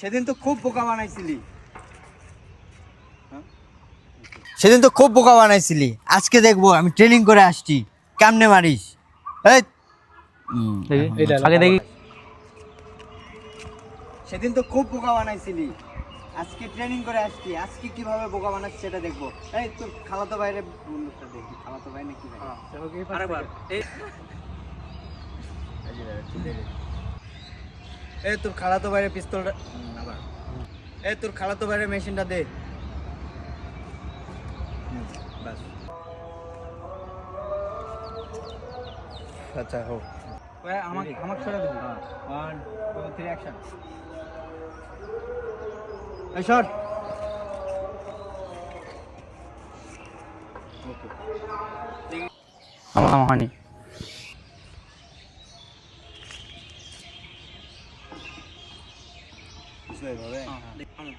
সেদিন তো খুব বোকা বানাইছিলি আজকে দেখবো আমি ট্রেনিং করে আসছি কেমনে মারিস। এই আগে দেখি। সেদিন তো খুব বোকা বানাইছিলি আজকে ট্রেনিং করে আসছি আজকে কিভাবে বোকা বানাচ্ছি সেটা দেখবো। এই তোর খালাতো বাইরে বন্ধুটা দেখি খালাতো ভাই নাকি ভাই। আরেকবার এই তোর খালাতো বাইরে পিস্তলটা আবার এই তোর খালাতো বাইরে মেশিনটা দে। বাস আচ্ছা হোক আমাকে ছেড়ে দিবি। 1 2 3 অ্যাকশন। এই শট আমার হয়নি।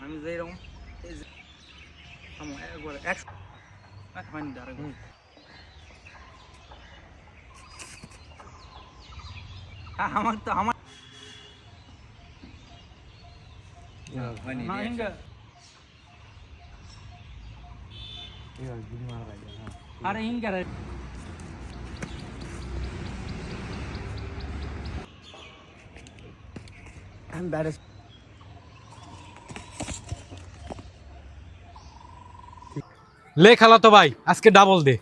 আমি যে এরকম একবার হয়নি আরেকবার। আমার তো আমার হয়নি আরে হিংকার আমি ব্যাট লে খালাতো ভাই আজকে ডাবল দে।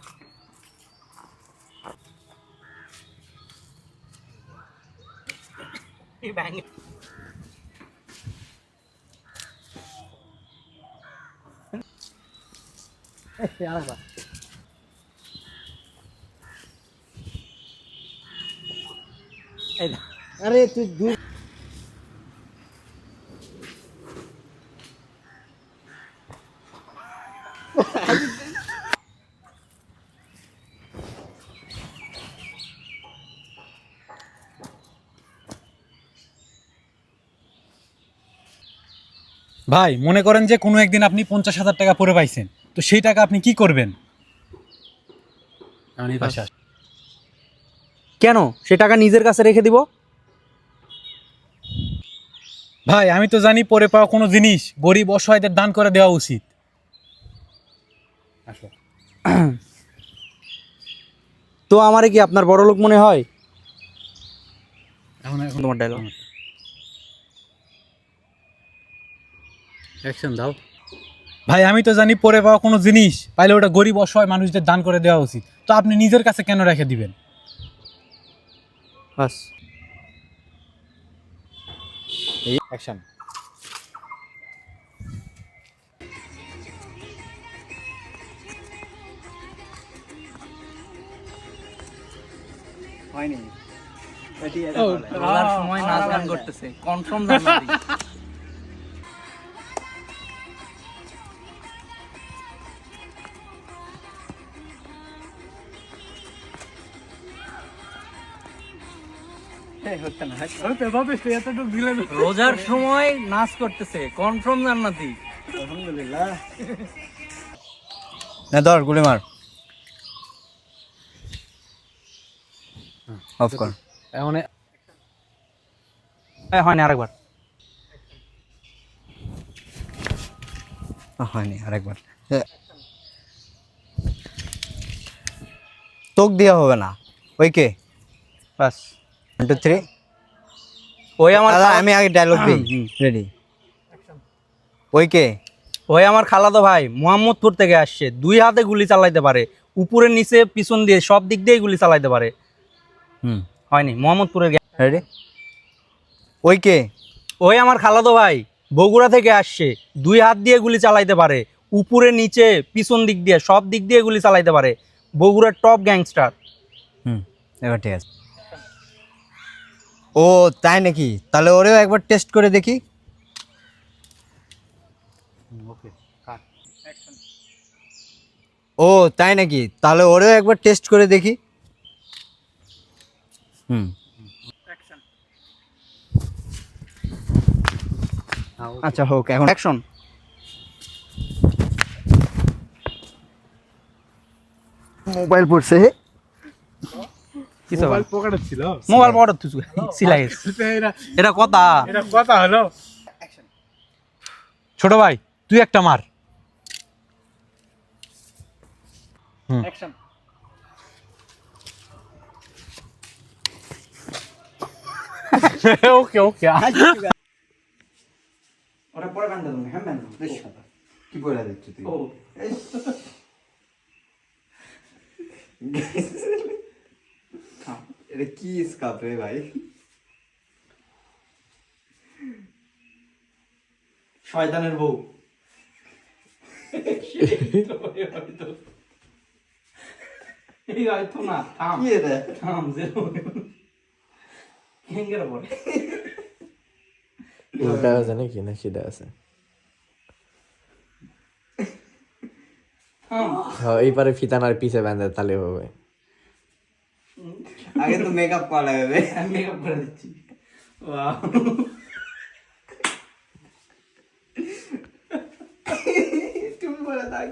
আরে তুই দূর ভাই মনে করেন যে কোনো একদিন আপনি 50,000 টাকা পরে পাইছেন, তো সেই টাকা আপনি কি করবেন? কেন সে টাকা নিজের কাছে রেখে দিব? ভাই আমি তো জানি পরে পাওয়া কোনো জিনিস গরিব অসহায়দের দান করে দেওয়া উচিত। তো আমারে কি আপনার বড় লোক মনে হয়? এখন তোমার ডায়লগ অ্যাকশন দাও। ভাই আমি তো জানি পরে পাওয়া কোনো জিনিস পাইলে ওটা গরিব অসহায় মানুষদের দান করে দেওয়া উচিত, তো আপনি নিজের কাছে কেন রেখে দিবেন? বাস অ্যাকশন। হয়নি বলার সময় নাচ গান করতেছে কনফার্ম জান্নাতি। রোজার সময় নাচ করতেছে কনফার্ম জান্নাতি। আলহামদুলিল্লাহ না ধর গুলি মার অফ কর। এখন হয়নি আরেকবার। হয়নি আরেকবার। তোক দেওয়া হবে না ওই কে বাস 1 2 3 ওই আমার আমি আগে ডায়লগ দিই রেডি। ওই কে ওই আমার খালাতো ভাই মোহাম্মদপুর থেকে আসছে, 2 হাতে গুলি চালাইতে পারে, উপরে নিচে পিছন দিয়ে সব দিক দিয়ে গুলি চালাইতে পারে। হয়নি মোহাম্মদপুরের। রেডি। ওই কে ওই আমার খালাতো ভাই বগুড়া থেকে আসছে, 2 হাত দিয়ে গুলি চালাইতে পারে, উপরে নিচে পিছন দিক দিয়ে সব দিক দিয়ে গুলি চালাইতে পারে, বগুড়ার টপ গ্যাংস্টার। এবার ঠিক আছে। ও তাই নাকি, তাহলে ওরেও একবার টেস্ট করে দেখি। ও তাই নাকি, তাহলে ওরেও একবার টেস্ট করে দেখি। আচ্ছা হোক এখন অ্যাকশন। মোবাইল পড়ছে মোবাইল পকেটে ছিল, মোবাইল পড়া তুই সিলাই এটা কথা। এটা কথা হলো। ছোট ভাই তুই একটা মার। অ্যাকশন। ওকে ওকে ওটা পরে বান্ধা তুমি, হ্যাঁ বান্ধা। কি বলে দিচ্ছ তুই? ও এটা কি স্কাপ রে ভাই? শয়তানের বউ। এই হয়তো না, থাম কি এটা? থাম, zero। হেঙ্গের পরে উল্টা আছে নাকি না সিধা আছে? থাম। হ্যাঁ এইবারে ফিতানার পিছে বাঁধে তাহলে হবে। আগে তো মেকআপ করা লাগবে। আমি মেকআপ করে দিচ্ছি। ওয়াও, তুমি বলে থাক।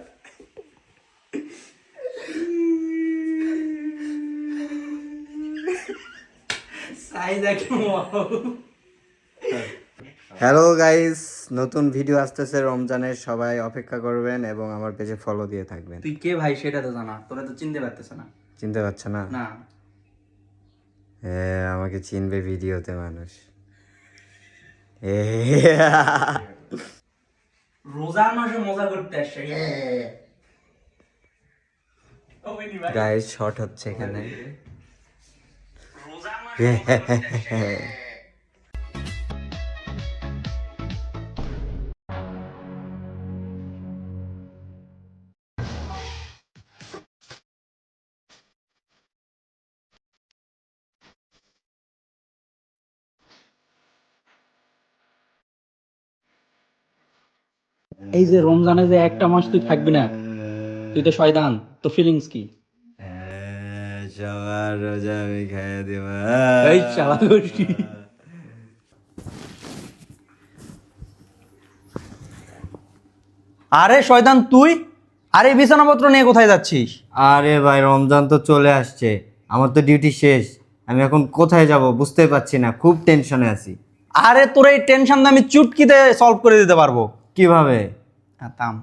সাইজ একদম ওয়াও। হ্যালো গাইস, নতুন ভিডিও আসতেছে রমজানের, সবাই অপেক্ষা করবেন এবং আমার পেজে ফলো দিয়ে থাকবেন। তুই কে ভাই সেটা তো জানা, তোরা তো চিনতে পারতেছ না। চিনতে পারছো না? না, হ্যাঁ, আমাকে চিনবে ভিডিওতে মানুষ। রোজার মাসে মজা করতে আসছে। গাইস শর্ট হচ্ছে এখানে। রোজার মাসে এই যে রমজানে যে একটা মাস তুই থাকবি না, তুই তো শয়তান, তো ফিলিংস কি? সবার রোজা আমি খাইয়ে দেব। এই শালা গোষ্ঠী। আরে শয়তান তুই, আরে বিছানাপত্র নিয়ে কোথায় যাচ্ছিস? আরে ভাই, রমজান তো চলে আসছে, আমার তো ডিউটি শেষ। আমি এখন কোথায় যাব বুঝতে পারছি না, খুব টেনশনে আছি। আরে তোর এই টেনশন আমি চুটকিতে সলভ করে দিতে পারবো। কিভাবে? থাম।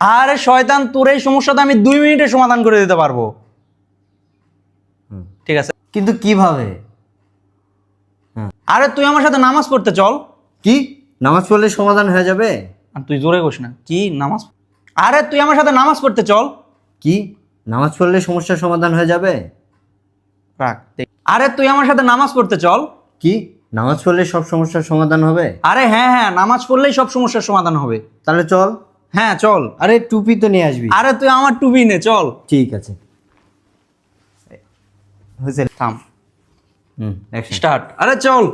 আরে শয়তান তোর এই সমস্যাটা আমি 2 মিনিটে সমাধান করে দিতে পারবো। ঠিক আছে, কিন্তু কিভাবে? আরে তুই আমার সাথে নামাজ পড়তে চল। কি নামাজ পড়লে সমাধান হয়ে যাবে? আর তুই জোরে কোস না, কি নামাজ? আরে তুই আমার সাথে নামাজ পড়তে চল। কি নামাজ পড়লে সমস্যার সমাধান হয়ে যাবে? রাখ। আরে তুই আমার সাথে নামাজ পড়তে চল। কি নামাজ পড়লে সব সমস্যার সমাধান হবে? আরে হ্যাঁ হ্যাঁ, নামাজ পড়লেই সব সমস্যার সমাধান হবে। তাহলে চল। হ্যাঁ চল। আরে টুপি তো নিয়ে আসবি। আরে তুই আমার টুপি নে, চল। ঠিক আছে, হয়েছে। থাম, action. স্টার্ট। আরে চল।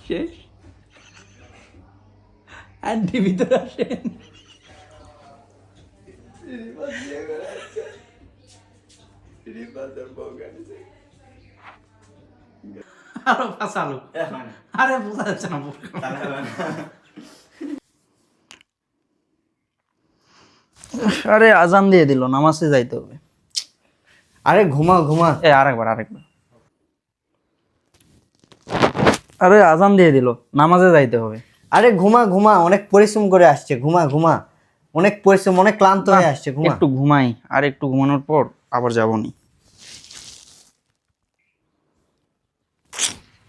শেষ। আন্টি ভিতরে আসেন। আরো ফাঁসালো। আরে বোঝা যাচ্ছে না। আরে আজান দিয়ে দিল, নামাজে যাইতে হবে। আরে ঘুমা ঘুমা। আরেকবার। আরে আজান দিয়ে দিল, নামাজে যাইতে হবে। আরে ঘুমা ঘুমা, অনেক পরিশ্রম করে আসছে, ঘুমা ঘুমা। অনেক পরিশ্রম, অনেক ক্লান্ত হয়ে আসছে, ঘুমা। একটু ঘুমাই, আর একটু ঘুমানোর পর আবার যাবনি।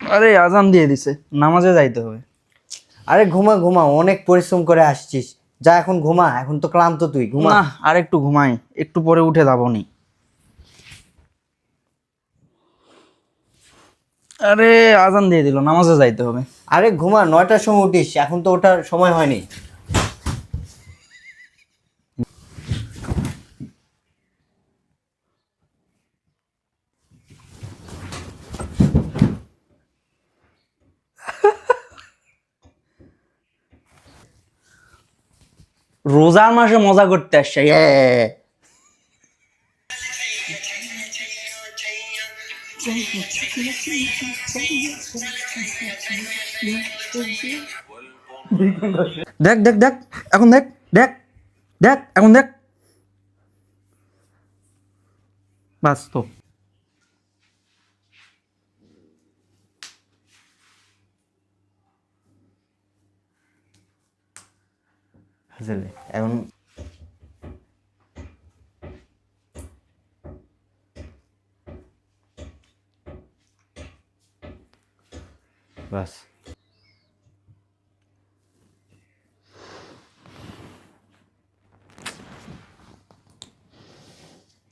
আরে আজান দিয়ে দিছে, নামাজে যাইতে হবে। আরে ঘুমা ঘুমা, অনেক পরিশ্রম করে আসছিস, যা এখন ঘুমা, এখন তো ক্লান্ত তুই, ঘুমা। না, আর একটু ঘুমাই, একটু পরে উঠে যাবনি। আরে আজান দিয়ে দিল, নামাজে যাইতে হবে। আরে ঘুমা, 9টার সময় উঠিস, এখন তো ওঠার সময় হয়নি। রোজার মাসে মজা করতে আসছে দেখ দেখ দেখ এখন দেখ দেখ দেখ এখন দেখ বাস তো বুঝলে এখন বাস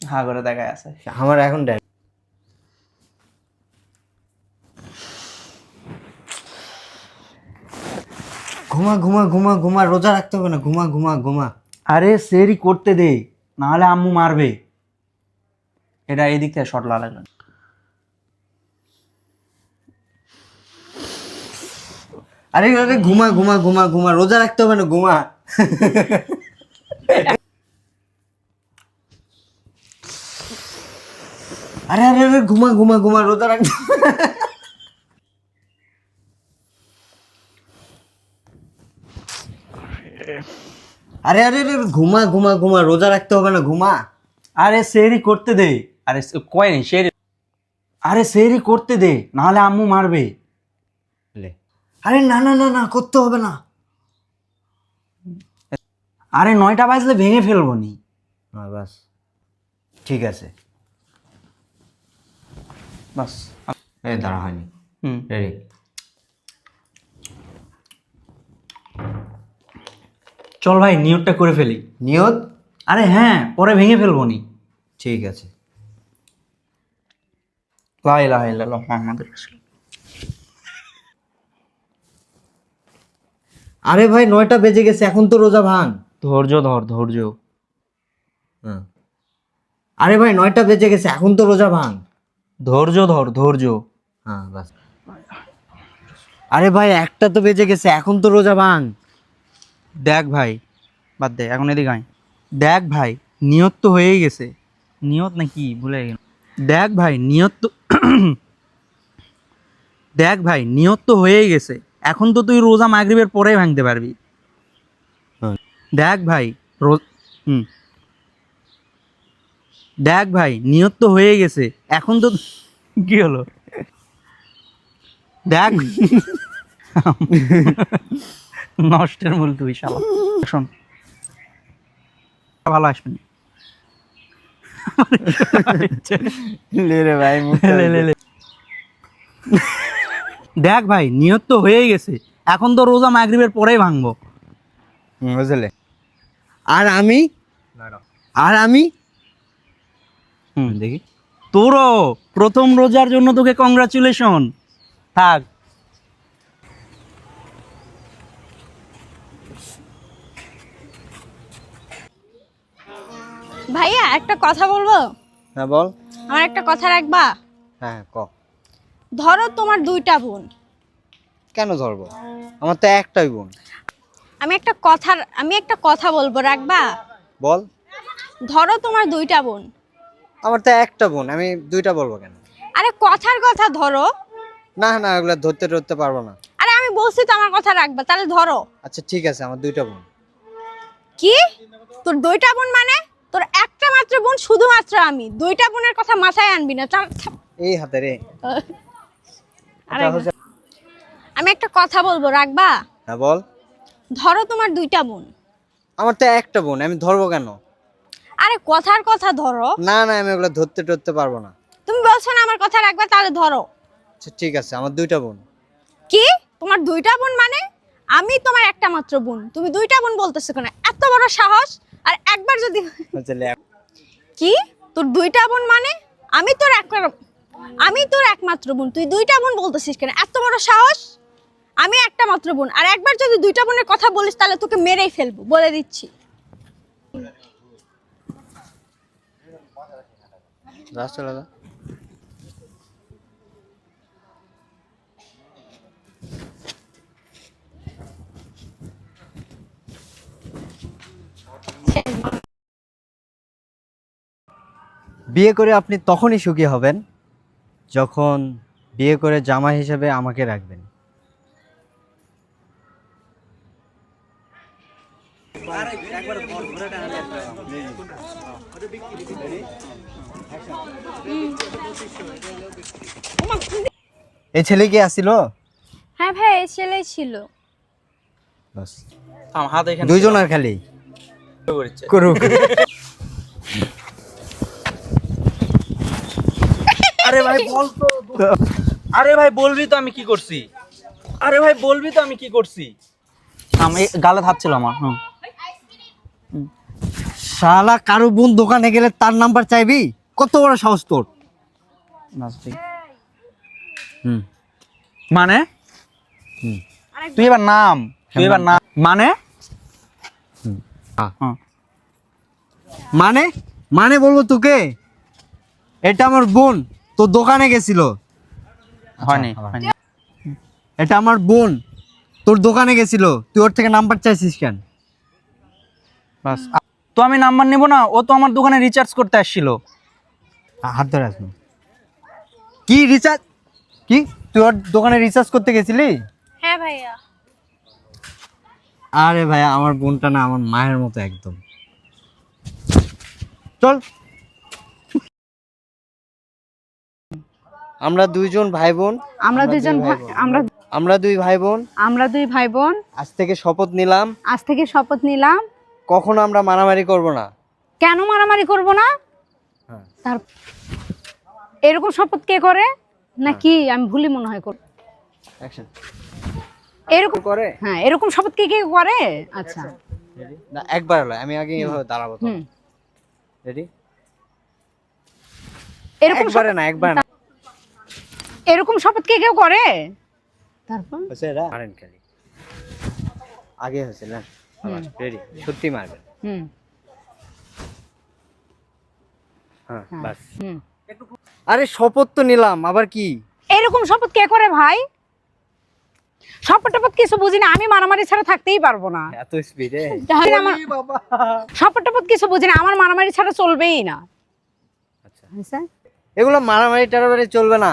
হ্যাঁ করে দেখায় আছে আমার এখন দেখ ঘুমা ঘুমা ঘুমা ঘুমা রোজা রাখতে হবে না, ঘুমা ঘুমা ঘুমা। আরে সেরি করতে দে, নাহলে আম্মু মারবে। এটা এই দিক থেকে শর্ট লাগবে। আরে আরে ঘুমা ঘুমা ঘুমা ঘুমা রোজা রাখতে হবে না, ঘুমা। আরে আরে আরে ঘুমা ঘুমা ঘুমা রোজা রাখতে আরে আরে আরে ঘুমা ঘুমা ঘুমা রোজা রাখতে হবে না, ঘুমা। আরে সেরি করতে দে। আরে কয় নেই সেরি। আরে সেরি করতে দে, নাহলে আম্মু মারবে। আরে না না না না করতে হবে না। আরে 9টা বাজলে ভেঙে ফেলবো নি। হ্যাঁ বাস ঠিক আছে। বাস এই দাঁড়া হয়নি। হুম রেডি। চল ভাই নিয়তটা করে ফেলি। নিয়ত? আরে হ্যাঁ, পরে ভেঙে ফেলবো নি। ঠিক আছে। লা ইলাহা ইল্লাল্লাহ মুহাম্মাদুর রাসূলুল্লাহ। আরে ভাই 9টা বেজে গেছে, এখন তো রোজা ভাঙ। ধৈর্য ধর, ধৈর্য। হ্যাঁ। আরে ভাই 9টা বেজে গেছে, এখন তো রোজা ভাঙ। ধৈর্য ধর, ধৈর্য। হ্যাঁ বাস। আরে ভাই 1টা তো বেজে গেছে, এখন তো রোজা ভাঙ। দেখ ভাই, বাদ দে, এখন এদিকে আয়। দেখ ভাই, নিয়ত তো হয়েই গেছে। নিয়ত নাকি ভুলে গেল। দেখ ভাই নিয়ত তো দেখ ভাই নিয়ত তো হয়েই গেছে। এখন তো তুই রোজা মাগরিবের পরেই ভাঙতে পারবি। হ্যাঁ। দেখ ভাই দেখ ভাই নিয়ত তো হয়েই গেছে। এখন তো কি হলো? দেখ নষ্টের মূল তুই শালা। শোন, ভালো আসবে না। লে রে ভাই লে, লে, লে। দেখ ভাই নিয়ত তো হয়েই গেছে। এখন তো রোজা মাগরিবের পরেই ভাঙবো। বুঝলে। আর আমি আর আমি দেখি তোরও প্রথম রোজার জন্য তোকে কংগ্রাচুলেশন। থাক। ভাইয়া একটা কথা বলবো? হ্যাঁ বল। আমার একটা কথা রাখবা? হ্যাঁ ক। ধরো তোমার 2টা বোন। কেন ধরবো? আমার তো একটাই বোন। আমি একটা কথা বলবো, রাখবা? বল। ধরো তোমার 2টা বোন। আমার তো একটা বোন, আমি 2টা বলবো কেন? আরে কথার কথা ধরো। না না এগুলা ধরতে পারবো না। আরে আমি বলছি তো আমার কথা রাখবা, তাহলে ধরো। আচ্ছা ঠিক আছে, আমার 2টা বোন। কি? তোর 2টা বোন মানে? তোর একটা মাত্র বোন, শুধুমাত্র আমি। 2টা বোনের কথা মাথায় আনবি না। এই হাতে রে। আরে আমি একটা কথা বলবো, রাখবা? হ্যাঁ বল। ধরো তোমার 2টা বোন। আমার তো একটা বোন, আমি ধরবো কেন? আরে কথার কথা ধরো। না না আমি ওগুলা ধরতে পারবো না। তুমি বলছো না আমার কথা রাখবা, তাহলে ধরো। আচ্ছা ঠিক আছে, আমার 2টা বোন। কি? তোমার 2টা বোন মানে? আমি তোমার একটা মাত্র বোন, তুমি 2টা বোন বলতেছো কেন? এত বড় সাহস! আর একবার যদি কি তোর 2টা বোন মানে? আমি তোর একমাত্র বোন, তুই 2টা বোন বলতেছিস কেন? এত বড় সাহস! আমি একটা মাত্র বোন, আর একবার যদি 2টা বোনের কথা বলিস তাহলে তোকে মেরেই ফেলবো, বলে দিচ্ছি। রাস্তা লাগা। বিয়ে করে আপনি তখনই সুখী হবেন যখন বিয়ে করে জামাই হিসেবে আমাকে রাখবেন। এই ছেলে কি আসছিল? হ্যাঁ ভাই, এই ছেলেই ছিল। হাত এখানে দুইজন আর খালি করেছে। করুক। আরে ভাই বল তো। আরে ভাই বলবি তো আমি কি করছি? আরে ভাই বলবি তো আমি কি করছি? আমি গালে হাত ছিল আমার। শালা কারো বোন দোকানে গেলে তার নাম্বার চাইবি? কত বড় সাহস তোর! মানে তুই এবার নাম, তুই এবার নাম মানে মানে মানে বলবো তোকে? এটা আমার বোন, তোর দোকানে গেছিল। হয়নি। এটা আমার বোন, তোর দোকানে গেছিল, তুই ওর থেকে নাম্বার চাইছিস কেন? বাস তো আমি নাম্বার নেব না, ও তো আমার দোকানে রিচার্জ করতে আসছিল। হাত ধরে আসবো। কি রিচার্জ? কি তুই ওর দোকানে রিচার্জ করতে গেছিলি? হ্যাঁ ভাইয়া। আরে ভাই, আমার বোনটা না আমার মায়ের মতো একদম। চল। আমরা দুইজন ভাই বোন, আমরা দুইজন আমরা দুই ভাই বোন দুই ভাই বোন আজ থেকে শপথ নিলাম আজ থেকে শপথ নিলাম কখনো আমরা মারামারি করব না। কেন মারামারি করব না? হ্যাঁ। তার এরকম শপথ কে করে? নাকি আমি ভুলি মনে হয় কর অ্যাকশন এরকম করে। হ্যাঁ, এরকম শপথ কে কে করে? আচ্ছা, না একবার হলো, আমি আগে এভাবে দাঁড়াবো তো। হুম। রেডি? এরকম একবারে না, একবার না। এরকম শপথ কে কেউ করে? তারপর হচ্ছে এটা মারেন খালি। আগে হচ্ছে না। রেডি? সত্যি মারবেন। হুম হ্যাঁ, হ্যাঁ, বাস। হুম। আরে শপথ তো নিলাম, আবার কি? এরকম শপথ কে করে ভাই? শপথ টপথ কিছু বুঝি না, আমি মারামারি ছাড়া থাকতেই পারবো না। এত স্পিডে? শপথ টপথ কিছু বুঝি না, আমার মারামারি ছাড়া চলবেই না। আচ্ছা, আচ্ছা, এগুলো মারামারি টারামারি চলবে না।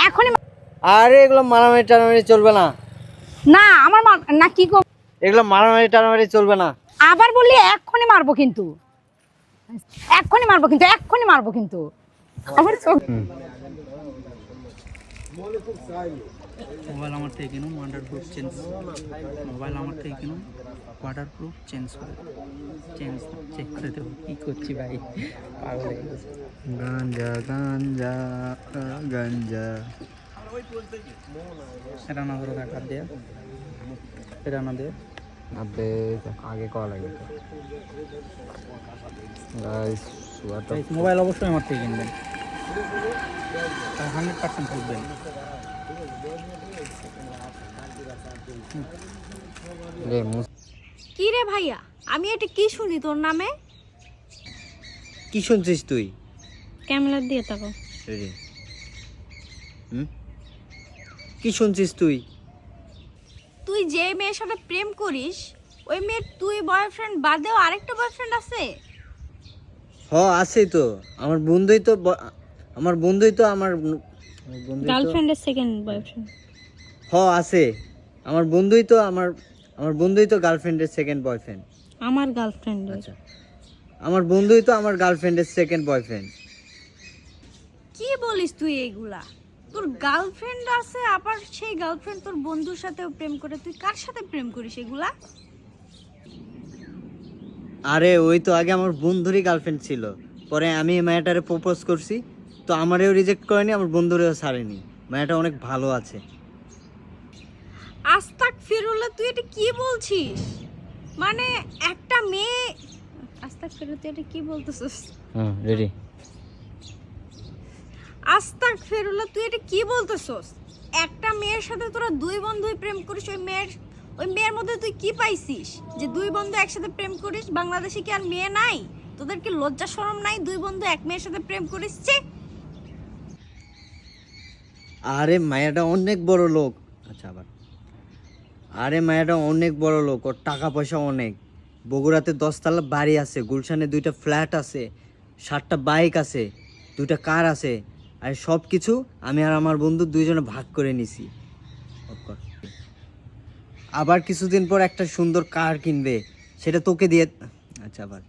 এখনই আরে এগুলো মারামারি টারামারি চলবে না। না, আমার না কি গো, এগুলো মারামারি টারামারি চলবে না। আবার বললি এক্ষুনি মারবো কিন্তু, এক্ষুনি মারবো কিন্তু, এক্ষুনি মারবো কিন্তু। আবার চোখ মোবাইল আমার থেকে কিনুন, ওয়াটার প্রুফ চেঞ্জ। মোবাইল আমার থেকে কিনুন, ওয়াটার প্রুফ চেঞ্জ করে চেক করে দেবো। কি করছি ভাই, পাগল হয়ে গেছে। গাঞ্জা গাঞ্জা গাঞ্জা। এটা না ধরে টাকা দেয়া, এটা না দেয়া। আবে আগে কল লাগে তো গাইস ওয়াটার মোবাইল অবশ্যই আমার থেকে কিনবেন, 100% ফুটবেন। রে কি রে ভাইয়া, আমি এটা কি শুনি তোর নামে? কি শুনছিস তুই? ক্যামেরা দিয়ে তাকো। রেডি? কি শুনছিস তুই? তুই যে মেয়ের সাথে প্রেম করিস, ওই মেয়ের তুই বয়ফ্রেন্ড বাদেও আরেকটা বয়ফ্রেন্ড আছে? আছে তো, আমার বন্ধুই তো আমার বন্ধুই তো আমার বন্ধুই তো গার্লফ্রেন্ডের সেকেন্ড বয়ফ্রেন্ড? আছে, আমার বন্ধুই তো আমার বন্ধুই তো গার্লফ্রেন্ডের সেকেন্ড বয়ফ্রেন্ড। আমার গার্লফ্রেন্ড? আচ্ছা, আমার বন্ধুই তো আমার গার্লফ্রেন্ডের সেকেন্ড বয়ফ্রেন্ড। কি বলিস তুই এগুলা? তোর গার্লফ্রেন্ড আছে, আবার সেই গার্লফ্রেন্ড তোর বন্ধুর সাথেও প্রেম করে, তুই কার সাথে প্রেম করিস এগুলা? আরে ওই তো আগে আমার বন্ধুরই গার্লফ্রেন্ড ছিল, পরে আমি এই মেয়েটারে প্রপোজ করছি, তো আমারেও রিজেক্ট করেনি, আমার বন্ধুরেও ছাড়েনি। মেয়েটা অনেক ভালো আছে। আস্তাক ফিরুল্লাহ, তুই এটা কি বলছিস? মানে একটা মেয়ে, আস্তাক ফিরুল্লাহ, তুই এটা কি বলতেছিস? রেডি? আস্তাক ফিরুল্লাহ, তুই এটা কি বলতেছিস? একটা মেয়ের সাথে তোরা দুই বন্ধুই প্রেম করিস, ওই মেয়ের মধ্যে তুই কি পাইছিস যে দুই বন্ধু একসাথে প্রেম করিস? বাংলাদেশে কি আর মেয়ে নাই? তোদের কি লজ্জা শরম নাই? দুই বন্ধু এক মেয়ের সাথে প্রেম করিস? আরে মায়াটা অনেক বড় লোক। আচ্ছা, আবার আরে মায়াটা অনেক বড় লোক, ওর টাকা পয়সা অনেক। বগুড়াতে 10 তলা বাড়ি আছে, গুলশানে 2টা ফ্ল্যাট আছে, 7টা বাইক আছে, 2টা কার আছে, আর সব কিছু আমি আর আমার বন্ধু দুইজনে ভাগ করে নিছি। আবার কিছুদিন পর একটা সুন্দর কার কিনবে, সেটা তোকে দিয়ে, আচ্ছা আবার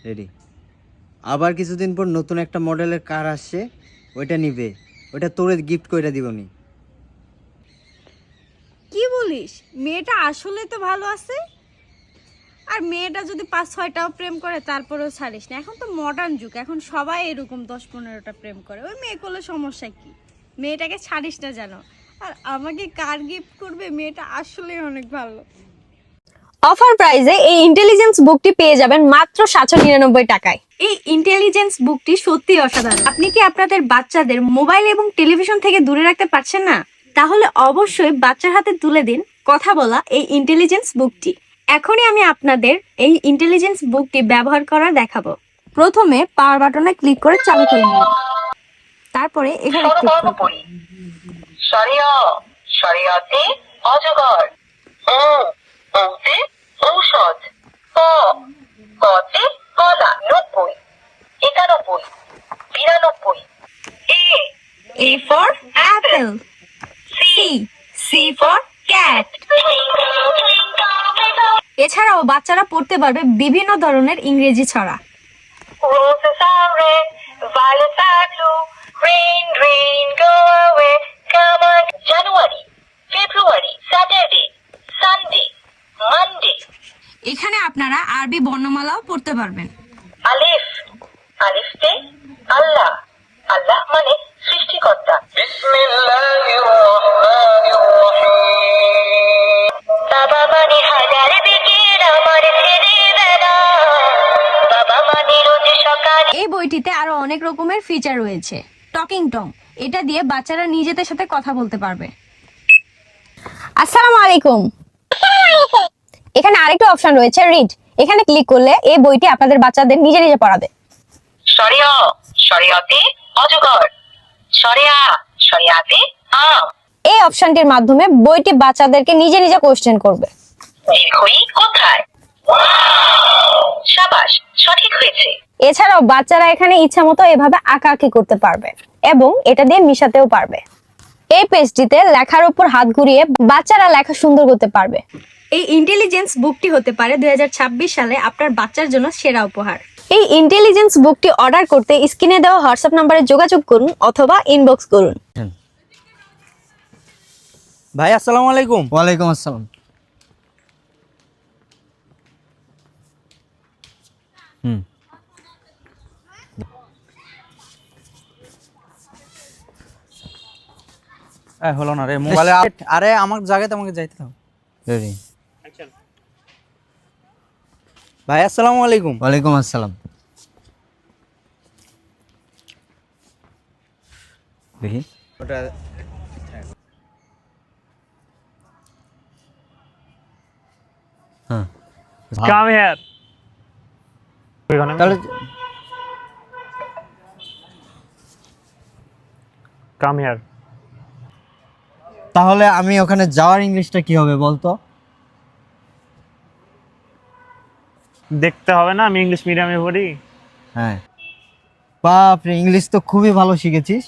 রেডি। আবার কিছুদিন পর নতুন একটা মডেলের কার আসছে, ওইটা নিবে, ওইটা তোরে গিফট করে দিবনি। কি বলিস? মেয়েটা আসলে তো ভালো আছে। আর মেয়েটা যদি 5-6টাও প্রেম করে তারপরেও ছাড়িস না। এখন তো মডার্ন যুগ, এখন সবাই এরকম 10-15টা প্রেম করে। ওই মেয়ে করলে সমস্যা কি? মেয়েটাকে ছাড়িস না যেন। আর আমাকে কার গিফট করবে, মেয়েটা আসলে অনেক ভালো। অফার প্রাইজে এই ইন্টেলিজেন্স বুকটি পেয়ে যাবেন মাত্র 799 টাকায়। এই ইন্টেলিজেন্স বুকটি সত্যি অসাধারণ। আপনি কি আপনাদের বাচ্চাদের মোবাইল এবং টেলিভিশন থেকে দূরে রাখতে পারছেন না? তাহলে অবশ্যই বাচ্চার হাতে তুলে দিন কথা বলা এই ইন্টেলিজেন্স বুকটি। এখনই আমি আপনাদের এই ইন্টেলিজেন্স বুকটি ব্যবহার করা দেখাবো। প্রথমে পাওয়ার বাটনে ক্লিক করে চালু করে নিন। তারপরে এখানে ক্লিক করুন। শরিয়া শরিয়াতে অজগর, ওতে ঔষধ, কতে কলা, 90, 91, 92, A for apple, C for cat। এছাড়াও বাচ্চারা পড়তে পারবে বিভিন্ন ধরনের ইংরেজি ছড়া। roses are red, violets are blue, rain, rain, go away, come on. January, February, Saturday, Sunday, Monday. এখানে আপনারা আরবি বর্ণমালাও পড়তে পারবেন। আলিফ, আলিফতে আল্লাহ, আল্লাহ মানে সৃষ্টিকর্তা। বাবা মানে হাজার বিকেল আমার ছেলেবেলা, বাবা মানে রোজ সকালে। এই বইটিতে আরো অনেক রকমের ফিচার রয়েছে। টকিং টং, এটা দিয়ে বাচ্চারা নিজেদের সাথে কথা বলতে পারবে। আসসালামু আলাইকুম। এখানে আরেকটা অপশন রয়েছে রিড। এখানে ক্লিক করলে এই বইটি আপনাদের বাচ্চাদের নিজে নিজে পড়াবে। শরিয়া শরিয়াতে অজগর, শরিয়া শরিয়াতে আম। এই অপশনটির মাধ্যমে বইটি বাচ্চাদেরকে নিজে নিজে কোশ্চেন করবে। দীর্ঘই কোথায়? সাবাস, সঠিক হয়েছে। এছাড়াও বাচ্চারা এখানে ইচ্ছামতো এভাবে আঁকাআঁকি করতে পারবে এবং এটা দিয়ে মিশাতেও পারবে। এই পেজটিতে লেখার উপর হাত ঘুরিয়ে বাচ্চারা লেখা সুন্দর করতে পারবে। এই ইন্টেলিজেন্স বুকটি হতে পারে 2026 সালে আপনার বাচ্চার জন্য সেরা উপহার। এই ইন্টেলিজেন্স বুকটি অর্ডার করতে স্ক্রিনে দেওয়া হোয়াটসঅ্যাপ নম্বরে যোগাযোগ করুন অথবা ইনবক্স করুন। ভাই আসসালামু আলাইকুম। ওয়ালাইকুম আসসালাম। হলো না রে মোবাইলে। আরে আমার জায়গায় তোমাকে যাইতে দাও। রেডি। ভাই আসসালামু আলাইকুম। ওয়ালাইকুম আসসালাম। দেখি ওটা হ্যাঁ কাম হিয়ার। তাহলে কাম হিয়ার। তাহলে আমি ওখানে যাওয়ার ইংলিশটা কি হবে বলতো? দেখতে হবে না, আমি ইংলিশ মিডিয়ামে পড়ি। হ্যাঁ, বাপরে, ইংলিশ তো খুবই ভালো শিখেছিস।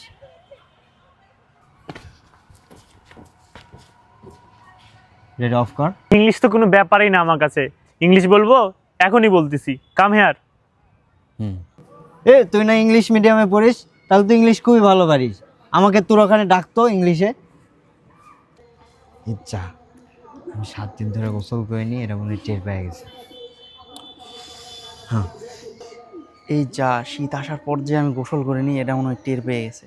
রেড অফ কর। ইংলিশ তো কোনো ব্যাপারই না আমার কাছে। ইংলিশ বলবো, এখনই বলতেছি। Come here. এ তুই না ইংলিশ মিডিয়ামে পড়িস, তাহলে তুই ইংলিশ খুবই ভালো পারিস। আমাকে তোর ওখানে ডাকতো ইংলিশে। ইচ্ছা, আমি 7 দিন ধরে গোসল করিনি, এটা মনে হয় টের পেয়ে গেছে। হ্যাঁ, এই যা শীত আসার পর যে আমি গোসল করিনি, এটা মনে হয় টের পেয়ে গেছে।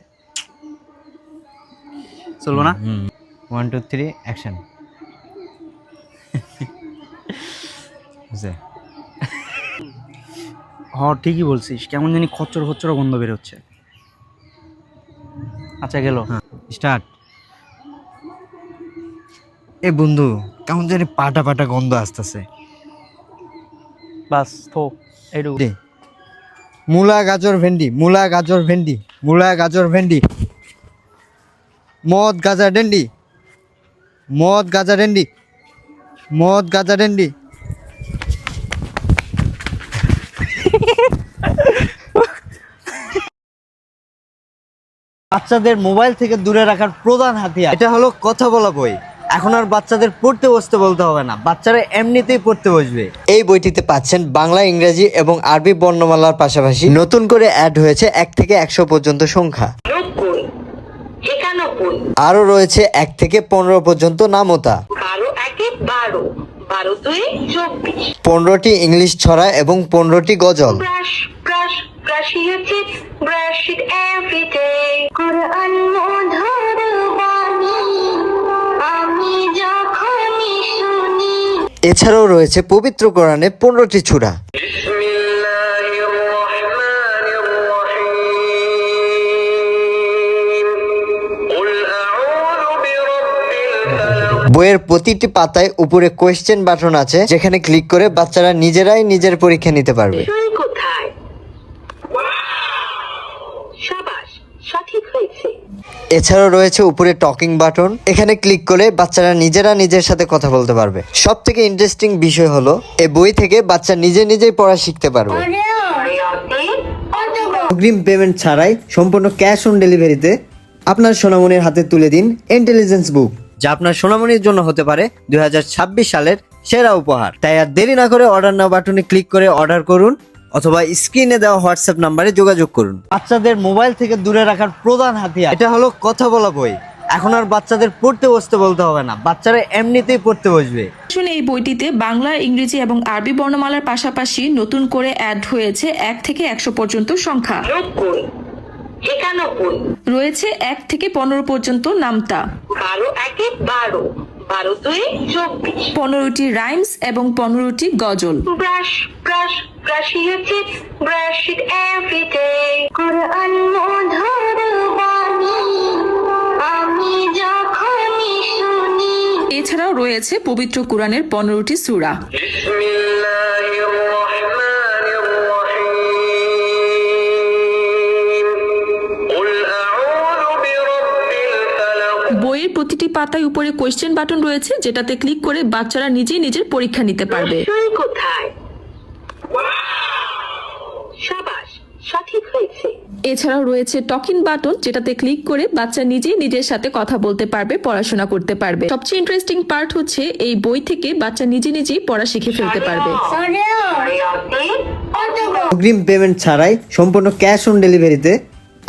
চলবো না? 1 2 3 অ্যাকশন। বুঝে ঠিকই বলছিস, কেমন জানি খচ্চর খচ্চর গন্ধ বেরোচ্ছে। আচ্ছা গেল। স্টার্ট। এ বন্ধু, কেমন জানি পাটা পাটা গন্ধ আসতেছে। বাস তো এইটুকু। মূলা গাজর ভেন্ডি, মূলা গাজর ভেন্ডি, মূলা গাজর ভেন্ডি, মদ গাজা ডেন্ডি, মদ গাজা ডেন্ডি, মদ গাজা ডেন্ডি। বাচ্চাদের মোবাইল থেকে দূরে রাখার প্রধান হাতিয়ার। এটা হলো কথা বলা বই। এখন আর বাচ্চাদের পড়তে বসতে বলতে হবে না, বাচ্চারা এমনিতেই পড়তে বসবে। এই বইটিতে পাচ্ছেন বাংলা, ইংরেজি এবং আরবি বর্ণমালার পাশাপাশি নতুন করে অ্যাড হয়েছে 1 থেকে 100 পর্যন্ত সংখ্যা। 90, 91, আরও রয়েছে 1 থেকে 15 পর্যন্ত নামতা, 12 একে 12, 12 দুই 24। 15টি ইংলিশ ছড়া এবং 15টি গজল। Brush, brush, brush your teeth, brush it every day. কোরআন মধুর বাণী, আমি যখনই শুনি। এছাড়াও রয়েছে পবিত্র কোরআনে 15টি সূরা। বইয়ের প্রতিটি পাতায় উপরে কোয়েশ্চেন বাটন আছে, যেখানে ক্লিক করে বাচ্চারা নিজেরাই নিজের পরীক্ষা নিতে পারবে। বিষয় কোথায়? শাবাশ, সঠিক হয়েছে। এছাড়াও রয়েছে উপরে টকিং বাটন, এখানে ক্লিক করে বাচ্চারা নিজেরা নিজের সাথে কথা বলতে পারবে। সব থেকে ইন্টারেস্টিং বিষয় হলো এই বই থেকে বাচ্চা নিজে নিজেই পড়া শিখতে পারবে। শরীয়তে অজগর। অগ্রিম পেমেন্ট ছাড়াই সম্পূর্ণ ক্যাশ অন ডেলিভারিতে আপনার সোনামণির হাতে তুলে দিন ইন্টেলিজেন্স বুক, যা আপনার সোনামণির জন্য হতে পারে 2026 সালের সেরা উপহার। তাই আর দেরি না করে অর্ডার নাও বাটনে ক্লিক করে অর্ডার করুন, অথবা স্ক্রিনে দেওয়া হোয়াটসঅ্যাপ নাম্বারে যোগাযোগ করুন। বাচ্চাদের মোবাইল থেকে দূরে রাখার প্রধান হাতিয়ার। এটা হলো কথা বলা বই। এখন আর বাচ্চাদের পড়তে বসতে বলতে হবে না, বাচ্চারা এমনিতেই পড়তে বসবে। আসলে এই বইটিতে বাংলা, ইংরেজি এবং আরবি বর্ণমালার পাশাপাশি নতুন করে অ্যাড হয়েছে 1 থেকে 100 পর্যন্ত সংখ্যা। 90, 91, রয়েছে 1 থেকে 15 পর্যন্ত নামতা, 12 একে 12, 12 দুই 24। 15টি রাইমস এবং 15টি গজল। Brush, brush, brush your teeth, brush it every day. কোরআন মধুর বাণী, আমি যখনই শুনি। এছাড়াও রয়েছে পবিত্র কোরআনের 15টি সূরা। বইয়ের প্রতিটি পাতায় উপরে কোয়েশ্চেন বাটন রয়েছে, যেটাতে ক্লিক করে বাচ্চারা নিজেই নিজের পরীক্ষা নিতে পারবে। বিষয় কোথায়? শাবাশ, সঠিক হয়েছে। এছাড়াও রয়েছে টকিং বাটন, যেটাতে ক্লিক করে বাচ্চা নিজেই নিজের সাথে কথা বলতে পারবে, পড়াশোনা করতে পারবে। সবচেয়ে ইন্টারেস্টিং পার্ট হচ্ছে এই বই থেকে বাচ্চা নিজে নিজেই পড়া শিখে ফেলতে পারবে। শরীয়তে অজগর। অগ্রিম পেমেন্ট ছাড়াই সম্পূর্ণ ক্যাশ অন ডেলিভারিতে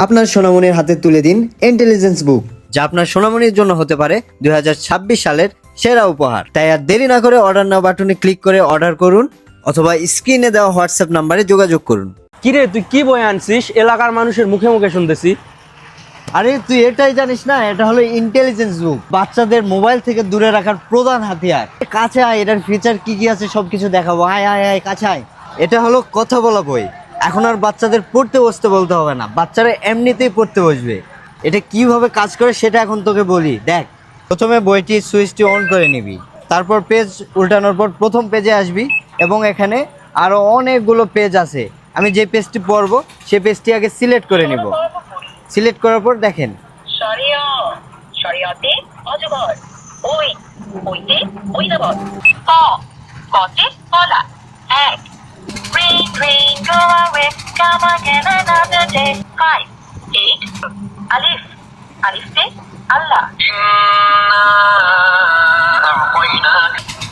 আপনার সোনামণির হাতে তুলে দিন ইন্টেলিজেন্স বুক, যা আপনার সোনামণির জন্য হতে পারে 2026 সালের সেরা উপহার। তাই আর দেরি না করে অর্ডার নাও বাটনে ক্লিক করে অর্ডার করুন, অথবা স্ক্রিনে দেওয়া হোয়াটসঅ্যাপ নাম্বারে যোগাযোগ করুন। কিরে তুই কি বই আনছিস? এলাকার মানুষের মুখে মুখে শুনতেছি। আরে তুই এটাই জানিস না? এটা হলো ইন্টেলিজেন্স বুক, বাচ্চাদের মোবাইল থেকে দূরে রাখার প্রধান হাতিয়ার। কাছে আয়, এটার ফিচার কি কি আছে সবকিছু দেখাবো। আয় আয় আয়, কাছে আয়। এটা হলো কথা বলা বই। এখন আর বাচ্চাদের পড়তে বসতে বলতে হবে না, বাচ্চারা এমনিতেই পড়তে বসবে। এটা কিভাবে কাজ করে সেটা এখন তোকে বলি। দেখ, প্রথমে বইটির সুইচটি অন করে নিবি, তারপর পেজ উল্টানোর পর প্রথম পেজে আসবি এবং এখানে আরো অনেকগুলো পেজ আছে। আমি যে পেজটি পড়বো সেই পেজটি আগে সিলেক্ট করে নিব। সিলেক্ট করার পর দেখেন শরীয়তে অজগর। ওই ওইতে ঐরাবত। কতে কলা। 1 Rain, rain, go away, come again another day. 5, 8, Alif, Alifte Allah.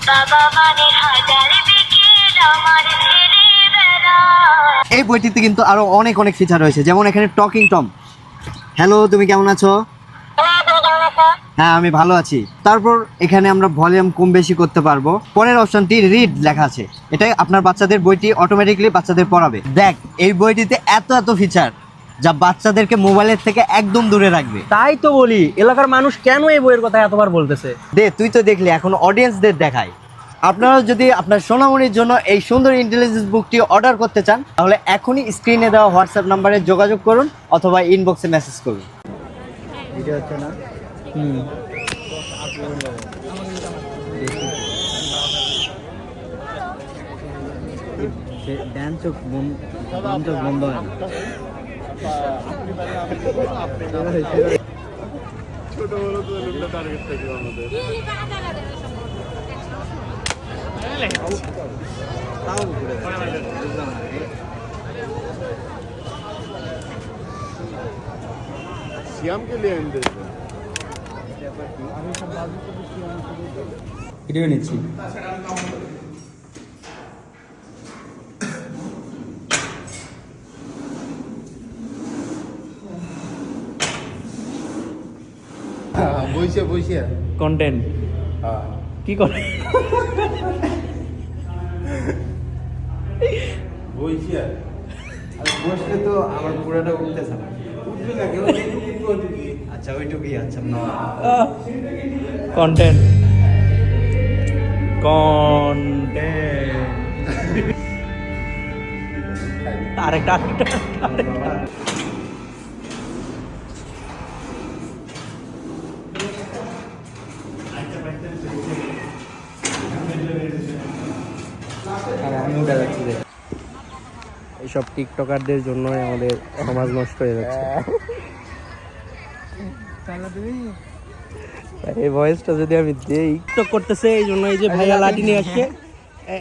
বাবা মানে হাজার বিকেল আমার ছেলেবেলা। এই বইটিতে কিন্তু আরো অনেক অনেক ফিচার রয়েছে, যেমন এখানে টকিং টম। হ্যালো, তুমি কেমন আছো? হ্যাঁ, আমি ভালো আছি। তারপর এখানে আমরা ভলিউম কম বেশি করতে পারবো। পরের অপশনটি রিড লেখা আছে, এটাই আপনার বাচ্চাদের বইটি অটোমেটিকলি বাচ্চাদের পড়াবে। দেখ, এই বইটিতে এত এত ফিচার যা বাচ্চাদেরকে মোবাইলের থেকে একদম দূরে রাখবে। তাই তো বলি, এলাকার মানুষ কেন এই বইয়ের কথা এতবার বলতেছে। দে, তুই তো দেখলি, এখন অডিয়েন্সদের দেখায়। আপনারা যদি আপনার সোনামণির জন্য এই সুন্দর ইন্টেলিজেন্স বুকটি অর্ডার করতে চান, তাহলে এখনই স্ক্রিনে দেওয়া হোয়াটসঅ্যাপ নাম্বারে যোগাযোগ করুন, অথবা ইনবক্সে মেসেজ করুন। ভিডিও হচ্ছে না? ড্যান্স বন্ধ হয় না। ছোট বড় তো টার্গেট থাকে আমাদের। তাও বুঝলাম না। সিয়াম কে লিয়ে এনে দেছে ভিডিও নিচ্ছি। বইছে বইছে কন্টেন্ট হ্যাঁ কি করে? বইছে বসলে তো আমার পুরোটা উঠতেছে না। উঠবে না কেউ উঠবে আচ্ছা ওইটুকুই, আচ্ছা কন্টেন্ট কন্টেন্ট আরেকটা আমি উঠে যাচ্ছি যে এইসব টিকটকারদের জন্যই আমাদের সমাজ নষ্ট হয়ে যাচ্ছে। এই ভয়েসটা যদি আমি দেই, টিকটক করতেছে এই জন্য এই যে ভাইয়া লাঠি নিয়ে আসছে,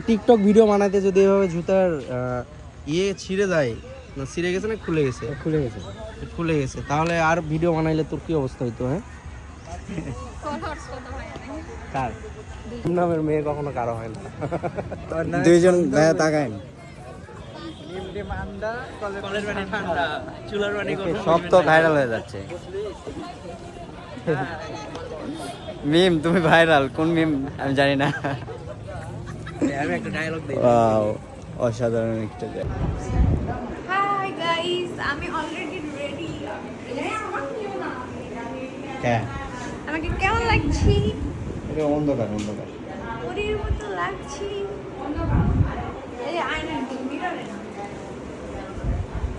টিকটক ভিডিও বানাতে যদি এভাবে জুতার ইয়ে ছিঁড়ে যায়, না ছিঁড়ে গেছে না খুলে গেছে? খুলে গেছে তাহলে আর ভিডিও বানাইলে তোর কি অবস্থা হইতো? হ্যাঁ, কার নামের মেয়ে কখনো কারো হয় না। দুইজন ভাইয়া তাকায় সব তো ভাইরাল হয়ে যাচ্ছে। মিম তুমি ভাইরাল, কোন মিম আমি জানি না। আমি একটা ডায়লগ দিই। ওয়াও, অসাধারণ একটা জায়গা। হাই গাইস, আমি অলরেডি রেডি। হ্যাঁ, আমাকে কেমন লাগছি? এটা অন্ধকার অন্ধকার। পরীর মতো লাগছি। এই যে আয়নার দিকে মিররে না।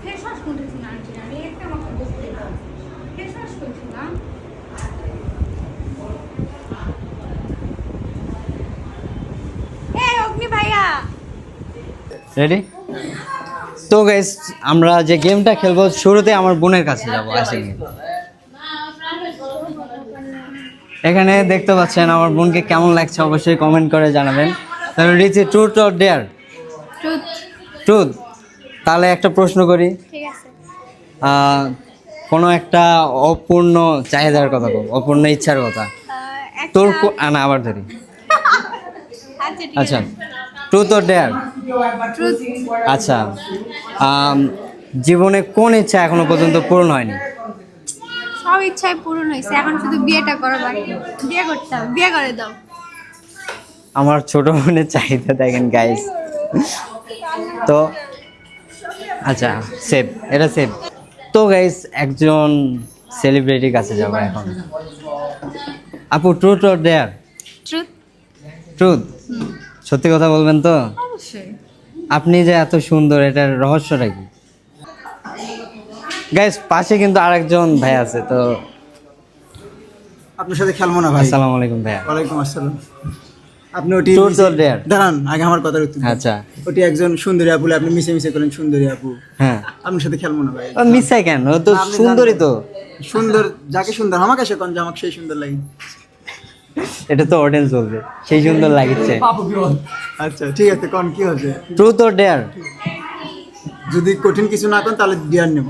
ফেস ওয়াশ করতেছি না আন্টি, আমি একটা মাত্র বসতে না। ফেস ওয়াশ করছি না। এই অগ্নি ভাইয়া, রেডি? তো গাইস, আমরা যে গেমটা খেলবো শুরুতে আমার বোনের কাছে যাবো। আসেন, এখানে দেখতে পাচ্ছেন আমার বোনকে কেমন লাগছে অবশ্যই কমেন্ট করে জানাবেন। তাহলে Richi, truth or dare? Truth. Truth. তাহলে একটা প্রশ্ন করি, ঠিক আছে। কোনো একটা অপূর্ণ চাহিদার কথা বল, অপূর্ণ ইচ্ছার কথা। তোর না আবার ধরি। আচ্ছা ঠিক আচ্ছা, আছে। Truth or dare? ট্রুথ। আচ্ছা, জীবনে কোন ইচ্ছা এখনো পর্যন্ত পূরণ হয়নি? সব ইচ্ছাই পূরণ হয়েছে, এখন শুধু বিয়েটা করা বাকি। বিয়ে করতে হবে, বিয়ে করে দাও। আমার ছোট বোনের চাহিদা দেখেন গাইস। তো আচ্ছা, সেভ, এটা সেভ। তো গাইস, একজন সেলিব্রিটির কাছে যাবো এখন। আপু, truth or dare? Truth. Truth. সত্যি কথা বলবেন তো? অবশ্যই। আপনি যে এত সুন্দর, এটার রহস্যটা কি? গাইস, পাশে কিন্তু আরেকজন ভাই আছে। তো আপনার সাথে খেলবো না ভাই। আসসালামু আলাইকুম ভাইয়া। ওয়ালাইকুম আসসালাম। আপনি ওটি ট্রুথ অর ডেয়ার? দাঁড়ান, আগে আমার কথার উত্তর দিন। আচ্ছা, ওটি একজন সুন্দরী আপু, আপনি মিশে মিশে করলেন সুন্দরী আপু। হ্যাঁ। আপনার সাথে খেলবো না ভাই। মিসাই কেন? ও তো আপনি সুন্দরী তো। সুন্দর যাকে সুন্দর, আমাকে সে কোন যে আমাকে সেই সুন্দর লাগে। এটা তো অডিয়েন্স বলবে সেই সুন্দর লাগিচ্ছে। আচ্ছা ঠিক আছে, কোন কি হচ্ছে? Truth or dare? যদি কঠিন কিছু না কোন তাহলে ডিয়ার নেব।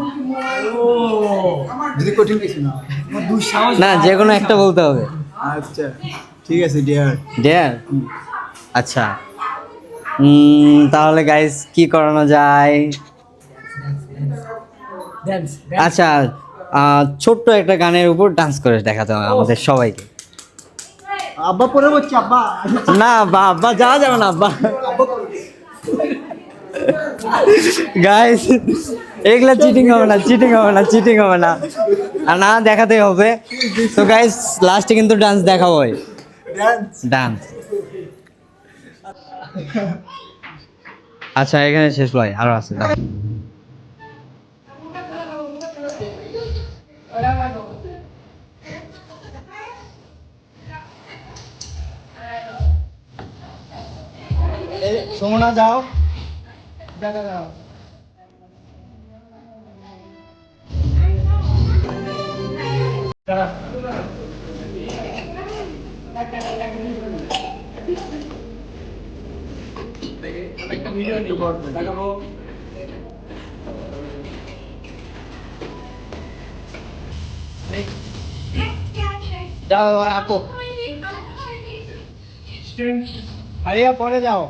যদি কঠিন কিছু না। না, যে কোনো একটা বলতে হবে। আচ্ছা ঠিক আছে, ডিয়ার। ডেয়ার? আচ্ছা, তাহলে গাইস কি করানো যায়? আচ্ছা, ছোট্ট একটা গানের উপর ডান্স করে দেখাতে হবে আমাদের সবাইকে। আব্বা পরে বলছি, আব্বা। না আব্বা, আব্বা যাওয়া যাবে না আব্বা। গাইস, এগুলা চিটিং হবে না, চিটিং হবে না, চিটিং হবে না। আর না, দেখাতেই হবে। তো গাইস, লাস্টে কিন্তু ডান্স দেখাবো। ডান্স। আচ্ছা, এখানে শেষ নয়, আরো আছে। সুমনা যাও। যাও আপু, হারিয়া পরে যাও।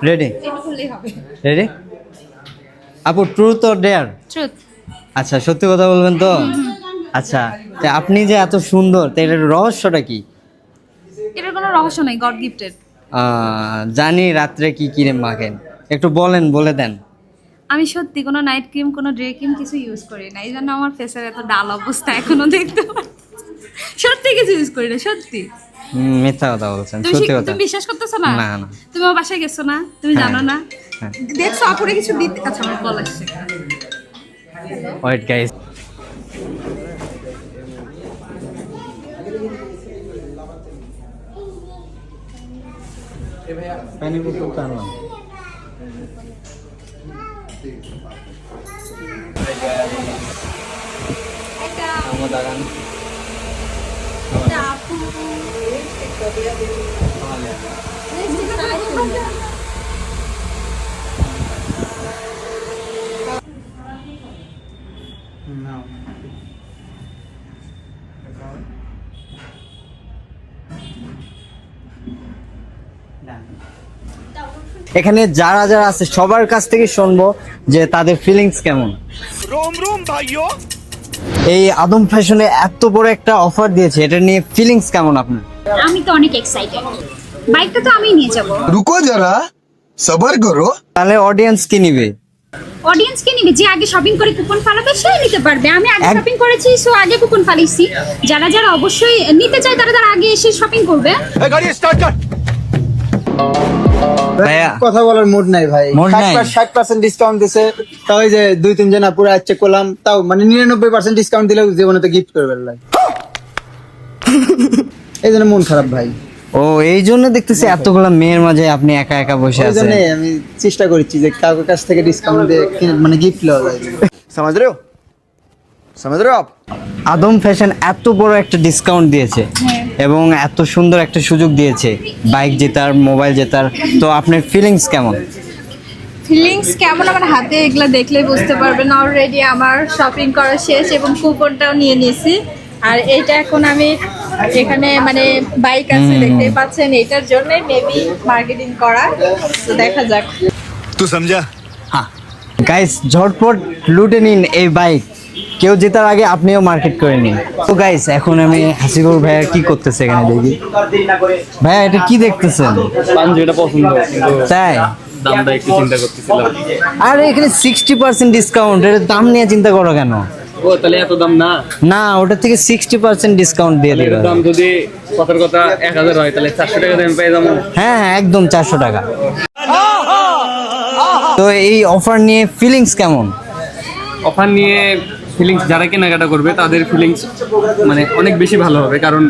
রেডি রেডি আপু, ট্রুথ অর ডেয়ার? ট্রুথ। আচ্ছা, সত্যি কথা বলবেন তো? আচ্ছা, তা আপনি যে এত সুন্দর, তো এটার রহস্যটা কি? এটার কোনো রহস্য নাই, গড গিফটেড। জানি রাত্রে কি ক্রিম মাখেন, একটু বলেন, বলে দেন। আমি সত্যি কোনো নাইট ক্রিম, কোনো ডে ক্রিম কিছু ইউজ করি না, এই জন্য আমার ফেসের এত ডাল অবস্থা এখনো দেখতে পাচ্ছি। সত্যি কিছু ইউজ করি না, সত্যি। মিথ্যা কথা বলছেন, সত্যি কথা। তুমি বিশ্বাস করতেছো না? না না। তুমি আমার বাসায় গেছো না, তুমি জানো না? হ্যাঁ। দেখছো আপুরে কিছু দিতে। আচ্ছা, আমার কল আসছে। ওয়েট গাইস, পানি বোতল তো আনলাম। এখানে যারা যারা আছে সবার কাছ থেকে শুনবো যে তাদের ফিলিংস কেমন। এই আদম ফ্যাশনে এত বড় একটা অফার দিয়েছে, এটা নিয়ে ফিলিংস কেমন আপনার? আমি তো অনেক এক্সাইটেড, বাইকটা তো আমি নিয়ে যাব। রুকো যারা, সবার করো। তাহলে অডিয়েন্স কি নিবে? অডিয়েন্স কে নিবে? যে আগে শপিং করে কুপন ফালাবে সে নিতে পারবে। আমি আগে শপিং করেছি, সো আগে কুপন ফালাইছি। যারা যারা অবশ্যই নিতে চায় তারা তারা আগে এসে শপিং করবে। ভাইয়া, কথা বলার মুড নাই ভাই। Mood নাই? 60% ডিসকাউন্ট দিছে, তাও এই যে 2-3 জনা পুরো চেক করলাম, তাও মানে 99% ডিসকাউন্ট দিলেও জীবনে তো গিফট করবে না। এই জন্য মন খারাপ ভাই। ও এই জন্য দেখতেছি এতগুলা মেয়ের মাঝে আপনি একা একা বসে এই আছেন। জন্য আমি চেষ্টা করছি যে কারোর কাছ থেকে ডিসকাউন্ট দিয়ে মানে গিফট লওয়া যায়। समझ रहे हो? समझ रहे हो आप? আদম ফ্যাশন এত বড় একটা ডিসকাউন্ট দিয়েছে এবং এত সুন্দর একটা সুযোগ দিয়েছে বাইক জেতার, মোবাইল জেতার, তো আপনার ফিলিংস কেমন? ফিলিংস কেমন আমার হাতে এগুলা দেখলেই বুঝতে পারবেন। অলরেডি আমার শপিং করা শেষ এবং কুপনটাও নিয়ে নিয়েছি। আর এইটা এখন আমি এখানে মানে বাইক আছে দেখতেই পাচ্ছেন, এটার জন্য মেবি মার্কেটিং করা, তো দেখা যাক। तू समझा? হ্যাঁ গাইস, ঝটপট লুটে নিন এই বাইক, কেউ জেতার আগে আপনিও মার্কেট করে নিন। তো গাইস, এখন আমি হাসিবুর ভাইয়া কি করতেছে এখানে দেখি। ভাইয়া এটা কি দেখতেছেন? যেটা পছন্দ, তাই দামটা একটু চিন্তা করতেছিলাম। আর এখানে 60% ডিসকাউন্ট, এর দাম নিয়ে চিন্তা করো কেন? ও তাহলে এত দাম না? না, ওটা থেকে 60% ডিসকাউন্ট দিয়ে দিবে। দাম যদি কথার কথা 1000 হয় তাহলে 400 টাকা দাম পেয়ে যাবো। হ্যাঁ হ্যাঁ, একদম 400 টাকা। তো এই অফার নিয়ে ফিলিংস কেমন? অফার নিয়ে ফিলিংস, যারা কেনাকাটা করবে তাদের ফিলিংস মানে অনেক বেশি ভালো হবে, কারণ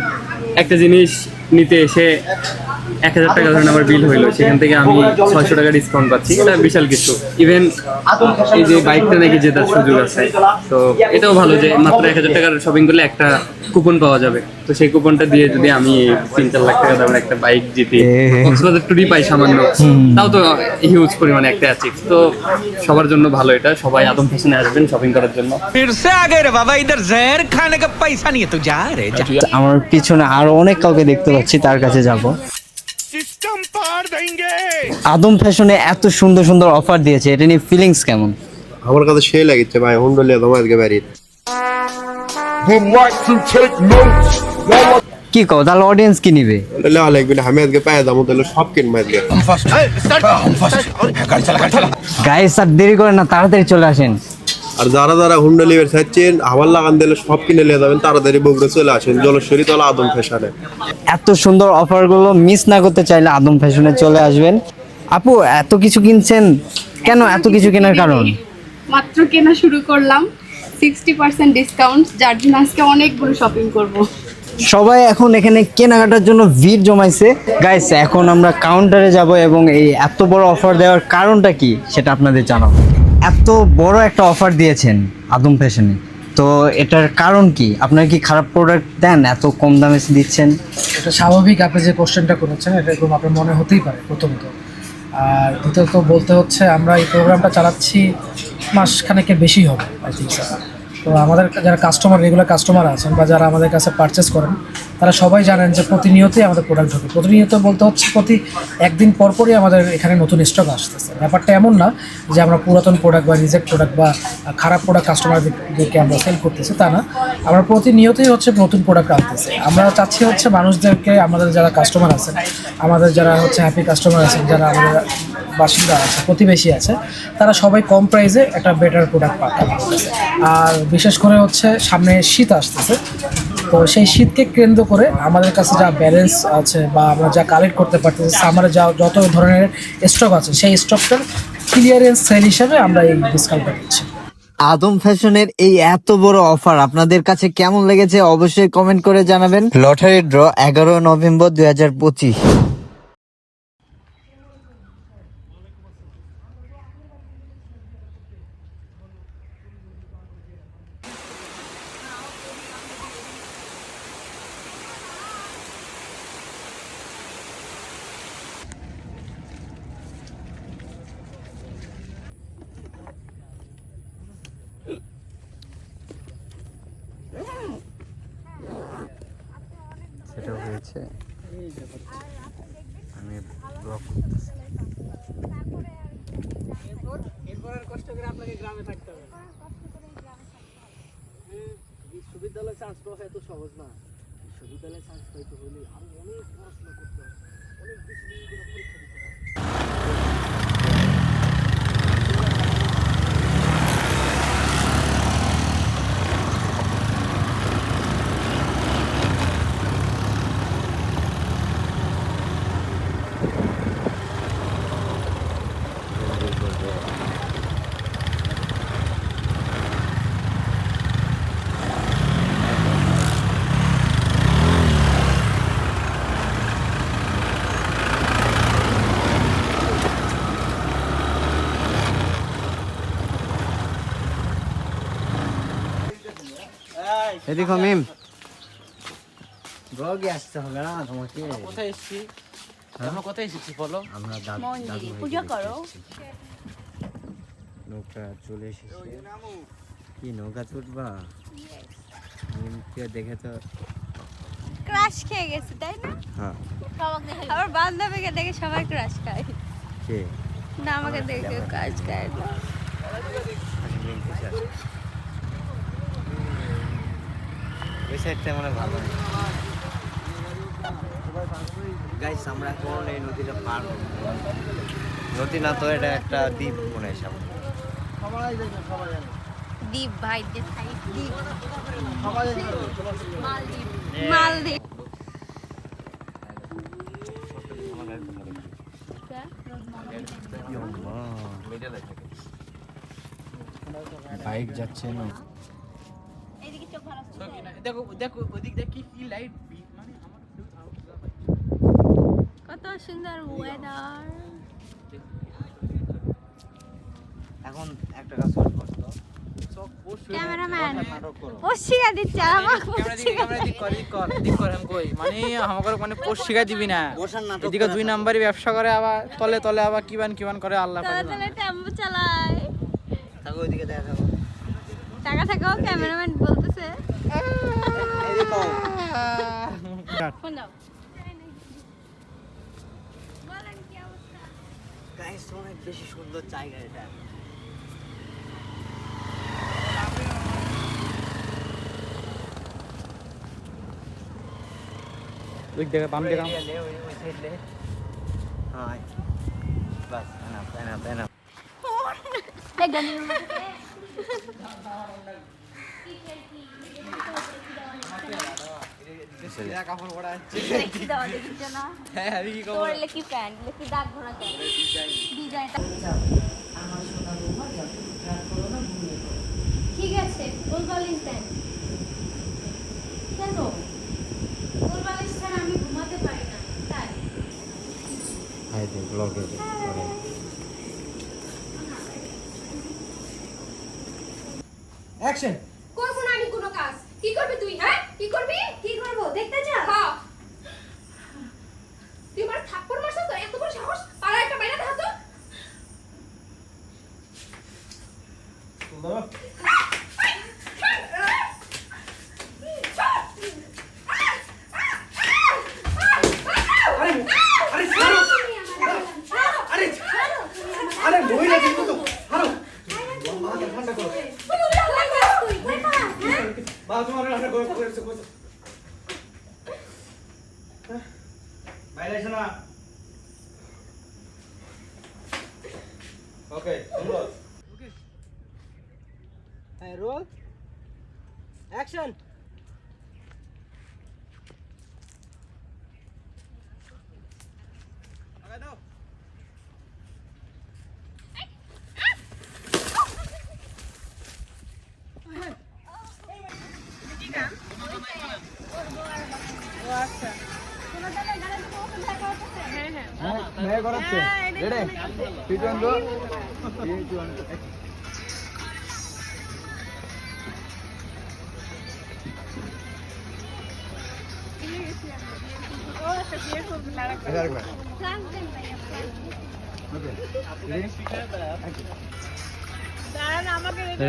একটা জিনিস নিতে এসে 1000 টাকা ধরেন আমার বিল হইলো, সেখান থেকে আমি 600 টাকা ডিসকাউন্ট পাচ্ছি, এটা বিশাল কিছু। ইভেন এই যে বাইকটা নাকি জেতার সুযোগ আছে, তো এটাও ভালো যে মাত্র 1000 টাকার শপিং করলে একটা কুপন পাওয়া যাবে। তো সেই কুপনটা দিয়ে যদি আমি 3-4 লাখ টাকা দামের একটা বাইক জিতি, কক্সবাজার টুরি পাই সামান্য, তাও তো হিউজ পরিমাণে একটা অ্যাচিভ। তো সবার জন্য ভালো এটা, সবাই আদম ফ্যাশনে আসবেন শপিং করার জন্য। আমার পিছনে আরো অনেক কাউকে দেখতে পাচ্ছি, তার কাছে যাব। আদম ফ্যাশনে এত সুন্দর সুন্দর অফার দিয়েছে, এটা নিয়ে ফিলিংস কেমন? আমার কাছে সেই লাগিচ্ছে ভাই, হুন্ডলিয়া তোমার আজকে বাড়ির কি কও তাহলে অডিয়েন্স কি নিবে? লেওয়া লাগবে না, আমি আজকে পায়ে যাবো তাহলে সব কিনবো আজকে। গাইস আর দেরি করেন না, তাড়াতাড়ি চলে আসেন। আর যারা যারা হুন্ডা লিভার চাচ্ছেন আমার লাগান দিলে সব কিনে নিয়ে যাবেন, তাড়াতাড়ি বগুড়া চলে আসেন জলেশ্বরী তলা আদম ফ্যাশনে। এত সুন্দর অফারগুলো মিস না করতে চাইলে আদম ফ্যাশনে চলে আসবেন। আপু এত কিছু কিনছেন কেন? এত কিছু কেনার কারণ? মাত্র কেনা শুরু করলাম, 60% ডিসকাউন্ট, যার জন্য আজকে অনেকগুলো শপিং করব। সবাই এখন এখানে কেনাকাটার জন্য ভিড় জমাইছে। গাইস এখন আমরা কাউন্টারে যাব এবং এই এত বড় অফার দেওয়ার কারণটা কি সেটা আপনাদের জানাবো। এত বড় একটা অফার দিয়েছেন আদম ফ্যাশনে, তো এটার কারণ কি? আপনারা কি খারাপ প্রোডাক্ট দেন এত কম দামে দিচ্ছেন? এটা স্বাভাবিক, আপনি যে কোশ্চেনটা করেছেন এটা এরকম আপনার মনে হতেই পারে প্রথমত। আর দ্বিতীয়ত বলতে হচ্ছে আমরা এই প্রোগ্রামটা চালাচ্ছি মাসখানেকের বেশি হবে আই থিঙ্ক স্যার। তো আমাদের যারা কাস্টমার, রেগুলার কাস্টমার আছেন বা যারা আমাদের কাছে পারচেস করেন, তারা সবাই জানেন যে প্রতিনিয়তই আমাদের প্রোডাক্ট ঢোকে। প্রতিনিয়ত বলতে হচ্ছে প্রতি একদিন পরপরই আমাদের এখানে নতুন স্টক আসতেছে। ব্যাপারটা এমন না যে আমরা পুরাতন প্রোডাক্ট বা রিজেক্ট প্রোডাক্ট বা খারাপ প্রোডাক্ট কাস্টমারদেরকে আমরা সেল করতেছি, তা না। আমরা প্রতিনিয়তই হচ্ছে নতুন প্রোডাক্ট আনতেছি। আমরা চাচ্ছি হচ্ছে মানুষদেরকে, আমাদের যারা কাস্টমার আছেন, আমাদের যারা হচ্ছে হ্যাপি কাস্টমার আছেন, যারা আমাদের বাসিন্দা আছে, প্রতিবেশী আছে, তারা সবাই কম প্রাইসে একটা বেটার প্রোডাক্ট পাবে। আর বিশেষ করে হচ্ছে সামনে শীত আসতেছে, তো সেই শীতকে কেন্দ্র করে আমাদের কাছে যা ব্যালেন্স আছে বা আমরা যা কালেক্ট করতে পারতেছি, সামারে যা যত ধরনের স্টক আছে, সেই স্টকটার ক্লিয়ারেন্স সেল হিসাবে আমরা এই ডিসকাউন্টটা দিচ্ছি। আদম ফ্যাশনের এই এত বড় অফার আপনাদের কাছে কেমন লেগেছে অবশ্যই কমেন্ট করে জানাবেন। Lottery draw 11 November 2025। সেটা হয়েছে আমি ব্লগ করতেছি। বিশ্ববিদ্যালয়ে চান্স পাওয়া এত সহজ না। বিশ্ববিদ্যালয়ে চান্স পাইতে হলে আরো অনেক পড়াশোনা করতে হয়, অনেক বেশি পরীক্ষা দিতে হয়। এদিকে মিম ব্লগে আসতে হবে না তোমাকে। কোথায় এসেছি? আমরা কোথায় এসেছি বলো? আমরা মন্দিরে পূজা করো। নৌকা চলে এসেছে। কি নৌকা চড়বা? মিমকে দেখে তো ক্রাশ খেয়ে গেছে তাই না? হ্যাঁ। আবার বান্ধবীকে দেখে সবাই ক্রাশ খায়। কে? না আমাকে দেখে ক্রাশ খায় না। ওই সাইডটা মানে ভালো না। গাইস আমরা এখন এই নদীটা পার হব। নদী না তো, এটা একটা দ্বীপ মনে হয় সামনে। দ্বীপ ভাই, যে সাইড দ্বীপ। মালদ্বীপ। মালদ্বীপ। বাইক যাচ্ছে না। এদিকে চোখ ভালো। দেখো দেখো ওদিক দেখি কি লাইট মানে কত সুন্দর ওয়েদার। এখন একটা কাজ করবো, ক্যামেরাম্যান পশ্চিকা দিচ্ছে আমাকে। মানে আমাকে মানে পোস্ট শিখা দিবি না। এদিকে 2 নাম্বারই ব্যবসা করে, আবার তলে তলে আবার কিবান করে আল্লাহ পাক। তাহলে টেম্পো চালায়। থাকো ওইদিকে দেখা যাবে। টাকা থাকো, ক্যামেরাম্যান বলতেছে। ফোন দাও। বলেন কি অবস্থা? গাইস অনেক বেশি সুন্দর জায়গা এটা। ওই দিকে বাম দিকে হ্যাঁ বাস এনাফ এনাফ ঠিক আছে গোল বালিশ দেন কেন গোল বালিশ ছাড়া আমি ঘুমাতে পারি না তাই হাই দে ব্লগে দে অ্যাকশন। করবো না আমি কোনো কাজ কি করবি তুই হ্যাঁ কি করবি কি করবো দেখতে যা হ্যাঁ তুই আমার থাপ্পড় মারছিস তো এত বড় সাহস পাড়া একটা বাইরে দেখা তো আরে মহিলা কিন্তু তো হারো মা তোমার রান্না করেছে বাইরে এসো না ওকে হ্যাঁ রোল অ্যাকশন। হ্যাঁ করাচ্ছে রেডি 3 2 1 গো 3 2 1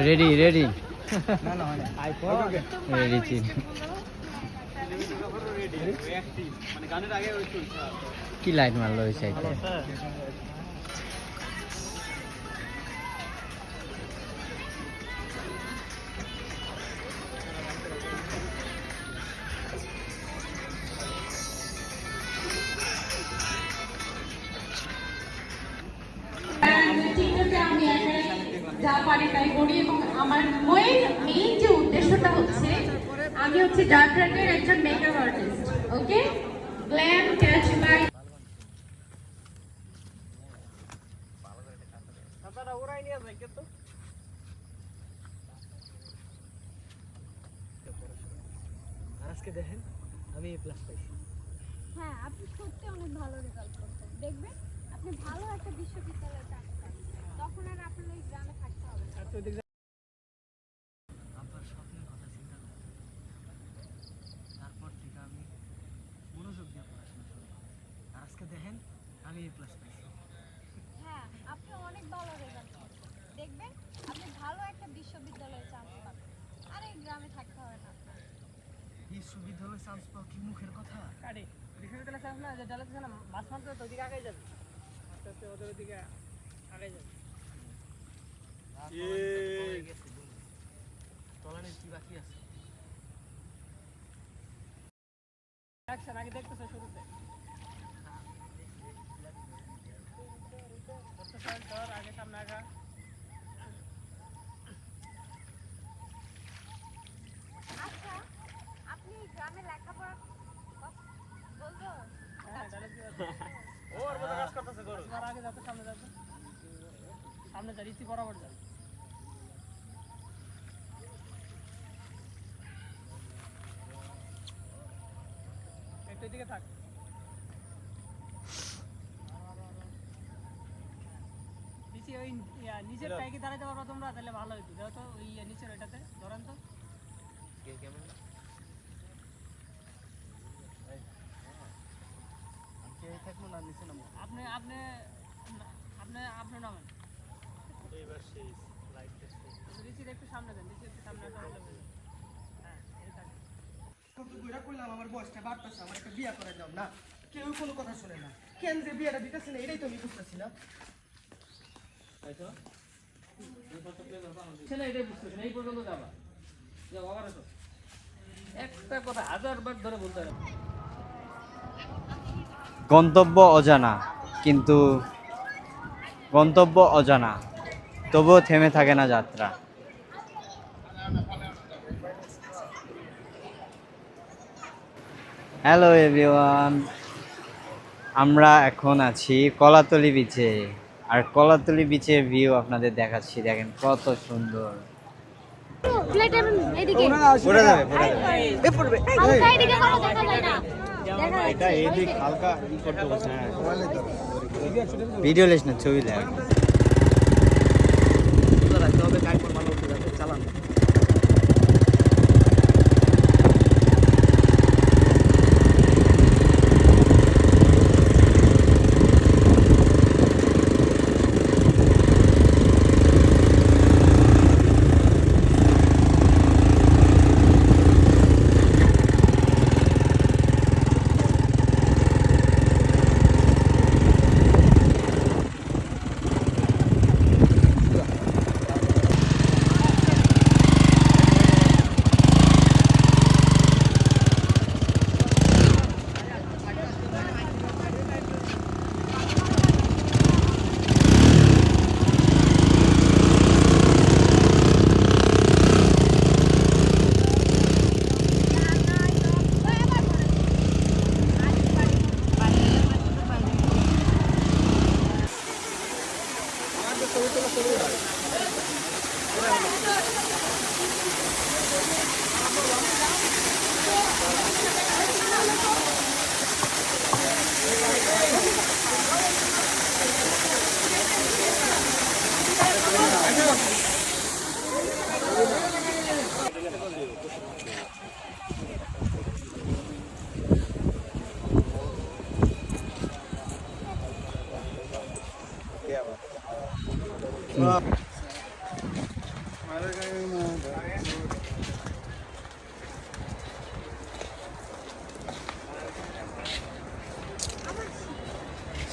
রেডি রেডি না না রেডি চিন কি লাইট মারলো ওই সাইডে যা পারি তাই করি এবং আমার মেইন যে উদ্দেশ্যটা হচ্ছে আমি হচ্ছে ডার্ক আর্টের একজন মেকআপ আর্টিস্ট ওকে গ্ল্যাম ক্যাচ লাইট আজকে দেখেন আমি এ প্লাস পাইছি। হ্যাঁ আপনি সত্যি অনেক ভালো রেজাল্ট করতেন দেখবেন আপনি ভালো একটা বিশ্ববিদ্যালয়ে থাকতেন তখন আর আপনার ওই গ্রামে থাকতে হবে না। আপনার স্বপ্নের কথা চিন্তা করে তারপর থেকে আমি মনোযোগ দিয়ে পড়াশোনা করি আর আজকে দেখেন আমি এ প্লাস পাইছি। হ্যাঁ আপনি অনেক ভালো রেজাল্ট করতেন দেখবেন আপনি ভালো একটা বিশ্ববিদ্যালয়ে চান্স পাবেন আর এই গ্রামে থাকতে হবে না আপনার। বিশ্ববিদ্যালয়ে চান্স পাওয়া কি মুখের কথা? আরে বিশ্ববিদ্যালয়ে চান্স না যে ডালাতে না মাস মাস তো ওদিকে আগে যাবে আস্তে আস্তে ওদের ওদিকে আগে যাবে। তলানির কি বাকি আছে? অ্যাকশন আগে দেখতেছো শুরুতে আগে সামনে আগা আচ্ছা আপনি এই গ্রামে লেখাপড়া বলবো ওর মতো কাজ করতেছে করো আর আগে যাতে সামনে যাবে সামনে যা রীতি বরাবর যাবে একটু দিকে থাক নিচে ওই নিচের টাইকে দাঁড়াইতে পারো তোমরা তাহলে ভালো হইতো যাও তো ওই নিচের ওইটাতে ধরেন তো আপনি আপনি আপনি আপনি নামেন এবার সেই লাইট টেস্ট রিচি একটু সামনে দেন রিচি একটু সামনে একটা হলে হ্যাঁ এই থাকে কত কইরা কইলাম আমার বয়সটা বাড়তেছে আমার একটা বিয়ে করে দাও না কেউ কোনো কথা শুনে না কেন যে বিয়েটা দিতেছে না এটাই তো আমি বুঝতেছি না তাই তো ছেলে এটাই বুঝতেছে এই পর্যন্ত যাবা যাও আবার আসো একটা কথা 1000 বার ধরে বলতে হবে গন্তব্য অজানা, কিন্তু গন্তব্য অজানা, তবুও থেমে থাকে না যাত্রা। হ্যালো এভরিওয়ান, আমরা এখন আছি কলাতলি বিচে। আর কলাতলি বিচের ভিউ আপনাদের দেখাচ্ছি, দেখেন কত সুন্দর। পড়ে যাবে, এটা এদিক হালকা ই করতে বলছে। হ্যাঁ, ভিডিও লেস না, ছবি দেখ। চালান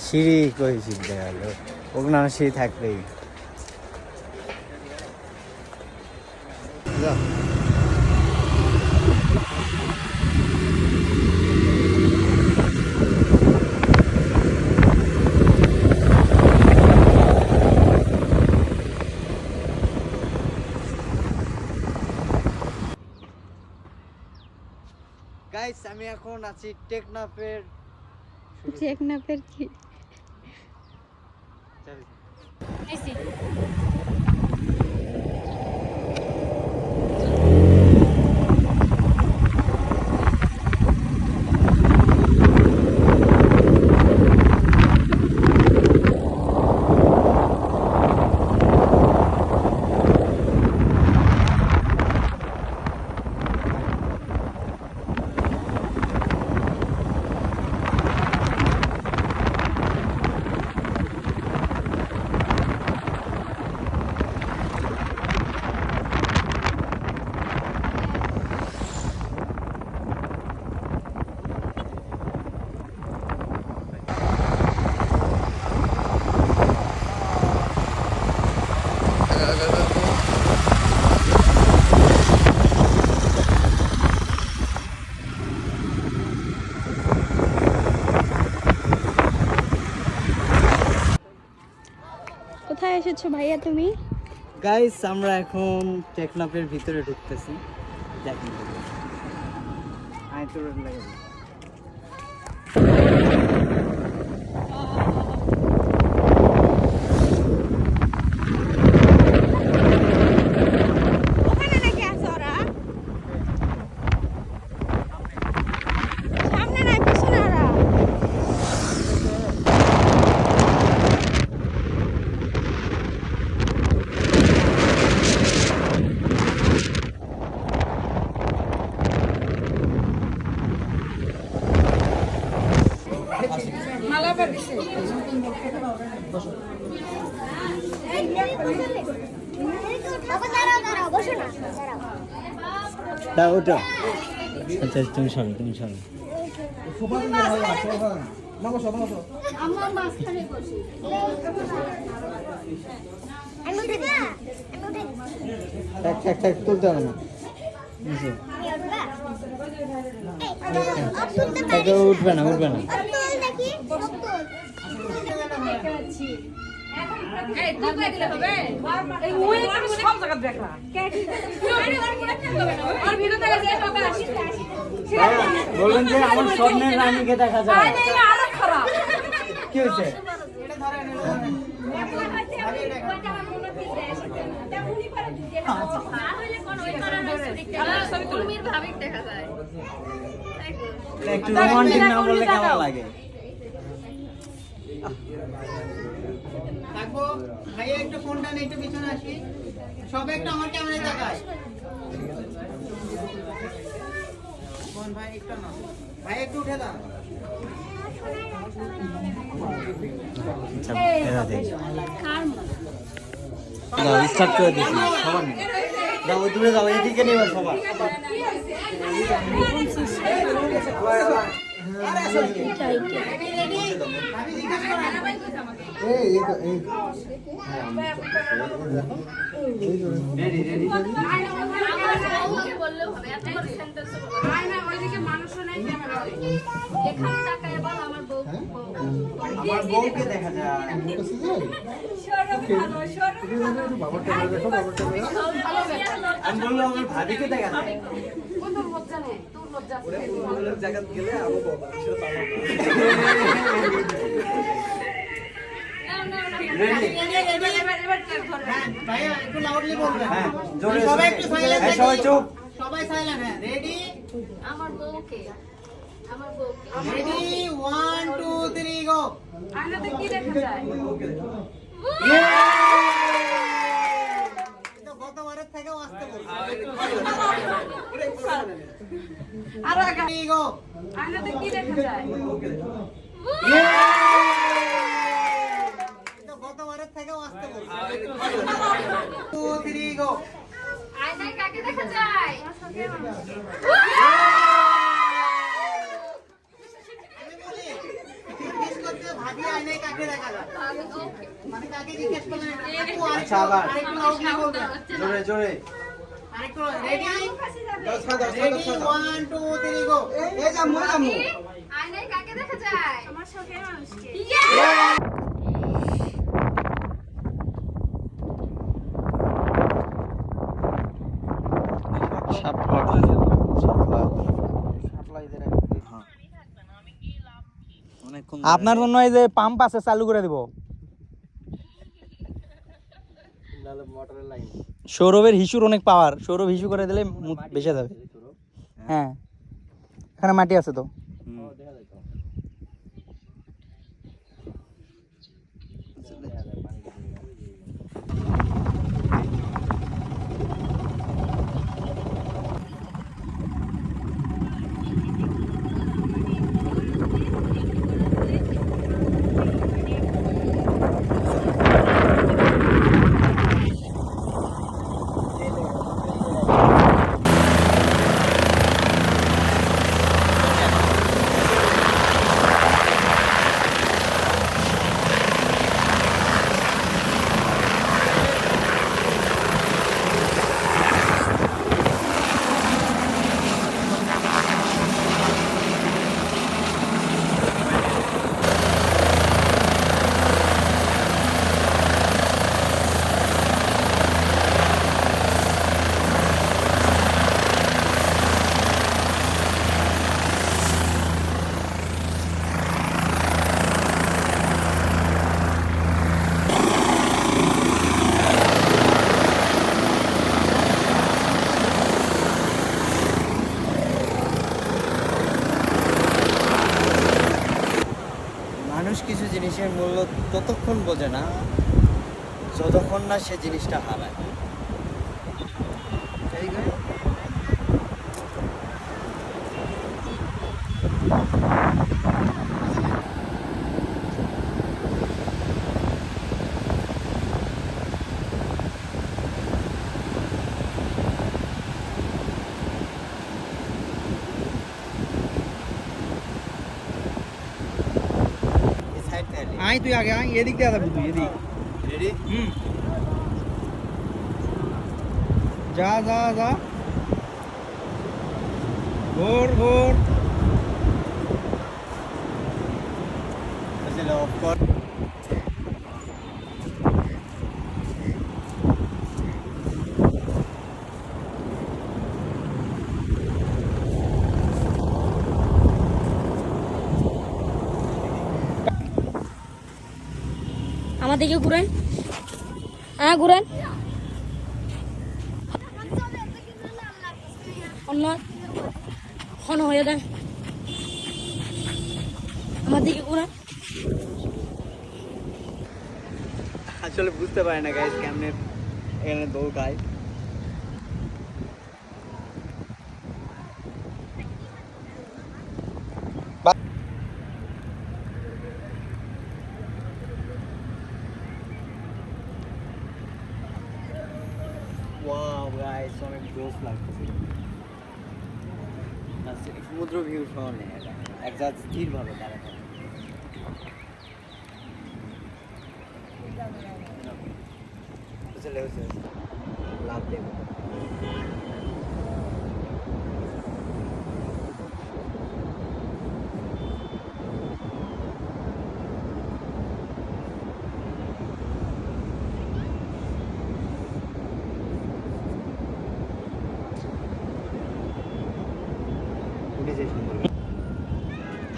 সিঁড়ি কই শিখতে গেল, ওখানে সিঁড়ি থাকবেই। গাইস, আমি এখন আছি টেকনাফের। টেকনাফের কি? কোথায় এসেছো ভাইয়া তুমি? গাইস, আমরা এখন টেকনাফের ভিতরে ঢুকতেছি। দেখেন আইতো রোড লাগে। ওখানে নাকি আছে ওরা? সামনে নাই, পিছনে ওরা। দাও ওটা। আচ্ছা, তুমি সরো, তুমি সরো। আমার মাঝখানে বসি। এক তুলতে হবে না। উঠবে না উঠবে না। বলবেন যে আমার স্বপ্নের রানীকে দেখা যায়। কি হয়েছে? একটু রোমান্টিক না বললে কেমন লাগে? থাকবো ভাইয়া, একটু ফোনটা নিয়ে একটু পিছনে আসি, সবাই একটু আমার ক্যামেরায় তাকায়। ফোন ভাই একটু না, ভাই একটু উঠে দাও। স্টার্ট করে দিচ্ছি সবার যাও, দূরে যাও, এদিকে নেবে সবার। আমার বউকে দেখা যায়। আমি বললাম আমার ভাবিকে দেখা যায়। ভাইয়া একটু লাউডলি বলবেন। হ্যাঁ, জোরে সবাই জোরে। একটু সাইলেন্ট হ্যাঁ, সবাই চুপ। সবাই সাইলেন্ট। হ্যাঁ, রেডি আমার বউকে রেডি 1 2 3 গো। আয়নাতে কি দেখা যায়? তো গতবারের থেকেও আসতে বলছি। আর আগে গো। আয়নাতে কি দেখা যায়? তো গতবারের থেকেও আসতে বলছি। 2 3 গো। আয়নায় কাকে দেখা যায়? আমি বলি জিজ্ঞেস করতে ভাবি আয়নায় কাকে দেখা যায়, মানে কাকে জিজ্ঞেস করলেন? আপু আচ্ছা, আবার। আরেকটু লাউডলি বলবেন। জোরে জোরে। আরেকটু রেডি রেডি 1 2 3 গো। এই জাম্মু জাম্মু। আয়নায় কাকে দেখা যায়? আমার শখের মানুষকে। আপনার জন্য এই যে পাম্প আছে চালু করে দিব। সৌরভের হিসুর অনেক পাওয়ার, সৌরভ হিসু করে দিলে বেঁচে যাবে। হ্যাঁ, এখানে মাটি আছে তো। মানুষ কিছু জিনিসের মূল্য ততক্ষণ বোঝে না যতক্ষণ না সে জিনিসটা হারায়। আয় তুই আগে আয়, এদিক দিয়ে যাবি তুই, এদিক। রেডি? যা যা যা। ভোর ভোর অফ কর। আমার দিকে ঘুরেন, হ্যাঁ ঘুরেন। অন্য হন হয়ে দেন, আমার দিকে ঘুরেন। আসলে বুঝতে পারে না গাইস কেমনে এখানে দৌড় খায়। ওয়াও গাইস অনেক জোস লাগতেছে। সমুদ্র ভিউ শোনে এক জায়গায় স্থির ভাবে দাঁড়াতে। চলে হচ্ছে লাভ দেবো।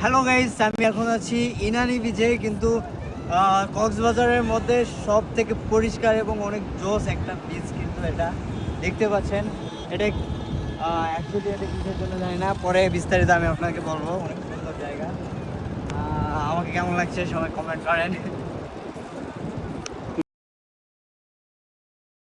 হ্যালো গাইস, আমি এখন আছি ইনানি বিচে, কিন্তু কক্সবাজারের মধ্যে সব থেকে পরিষ্কার এবং অনেক জোস একটা বিচ কিন্তু এটা দেখতে পাচ্ছেন। এটা অ্যাকচুয়ালি এটা কিসের জন্য জানি না, পরে বিস্তারিত আমি আপনাকে বলবো। অনেক সুন্দর জায়গা, আমাকে কেমন লাগছে সবাই কমেন্ট করেন।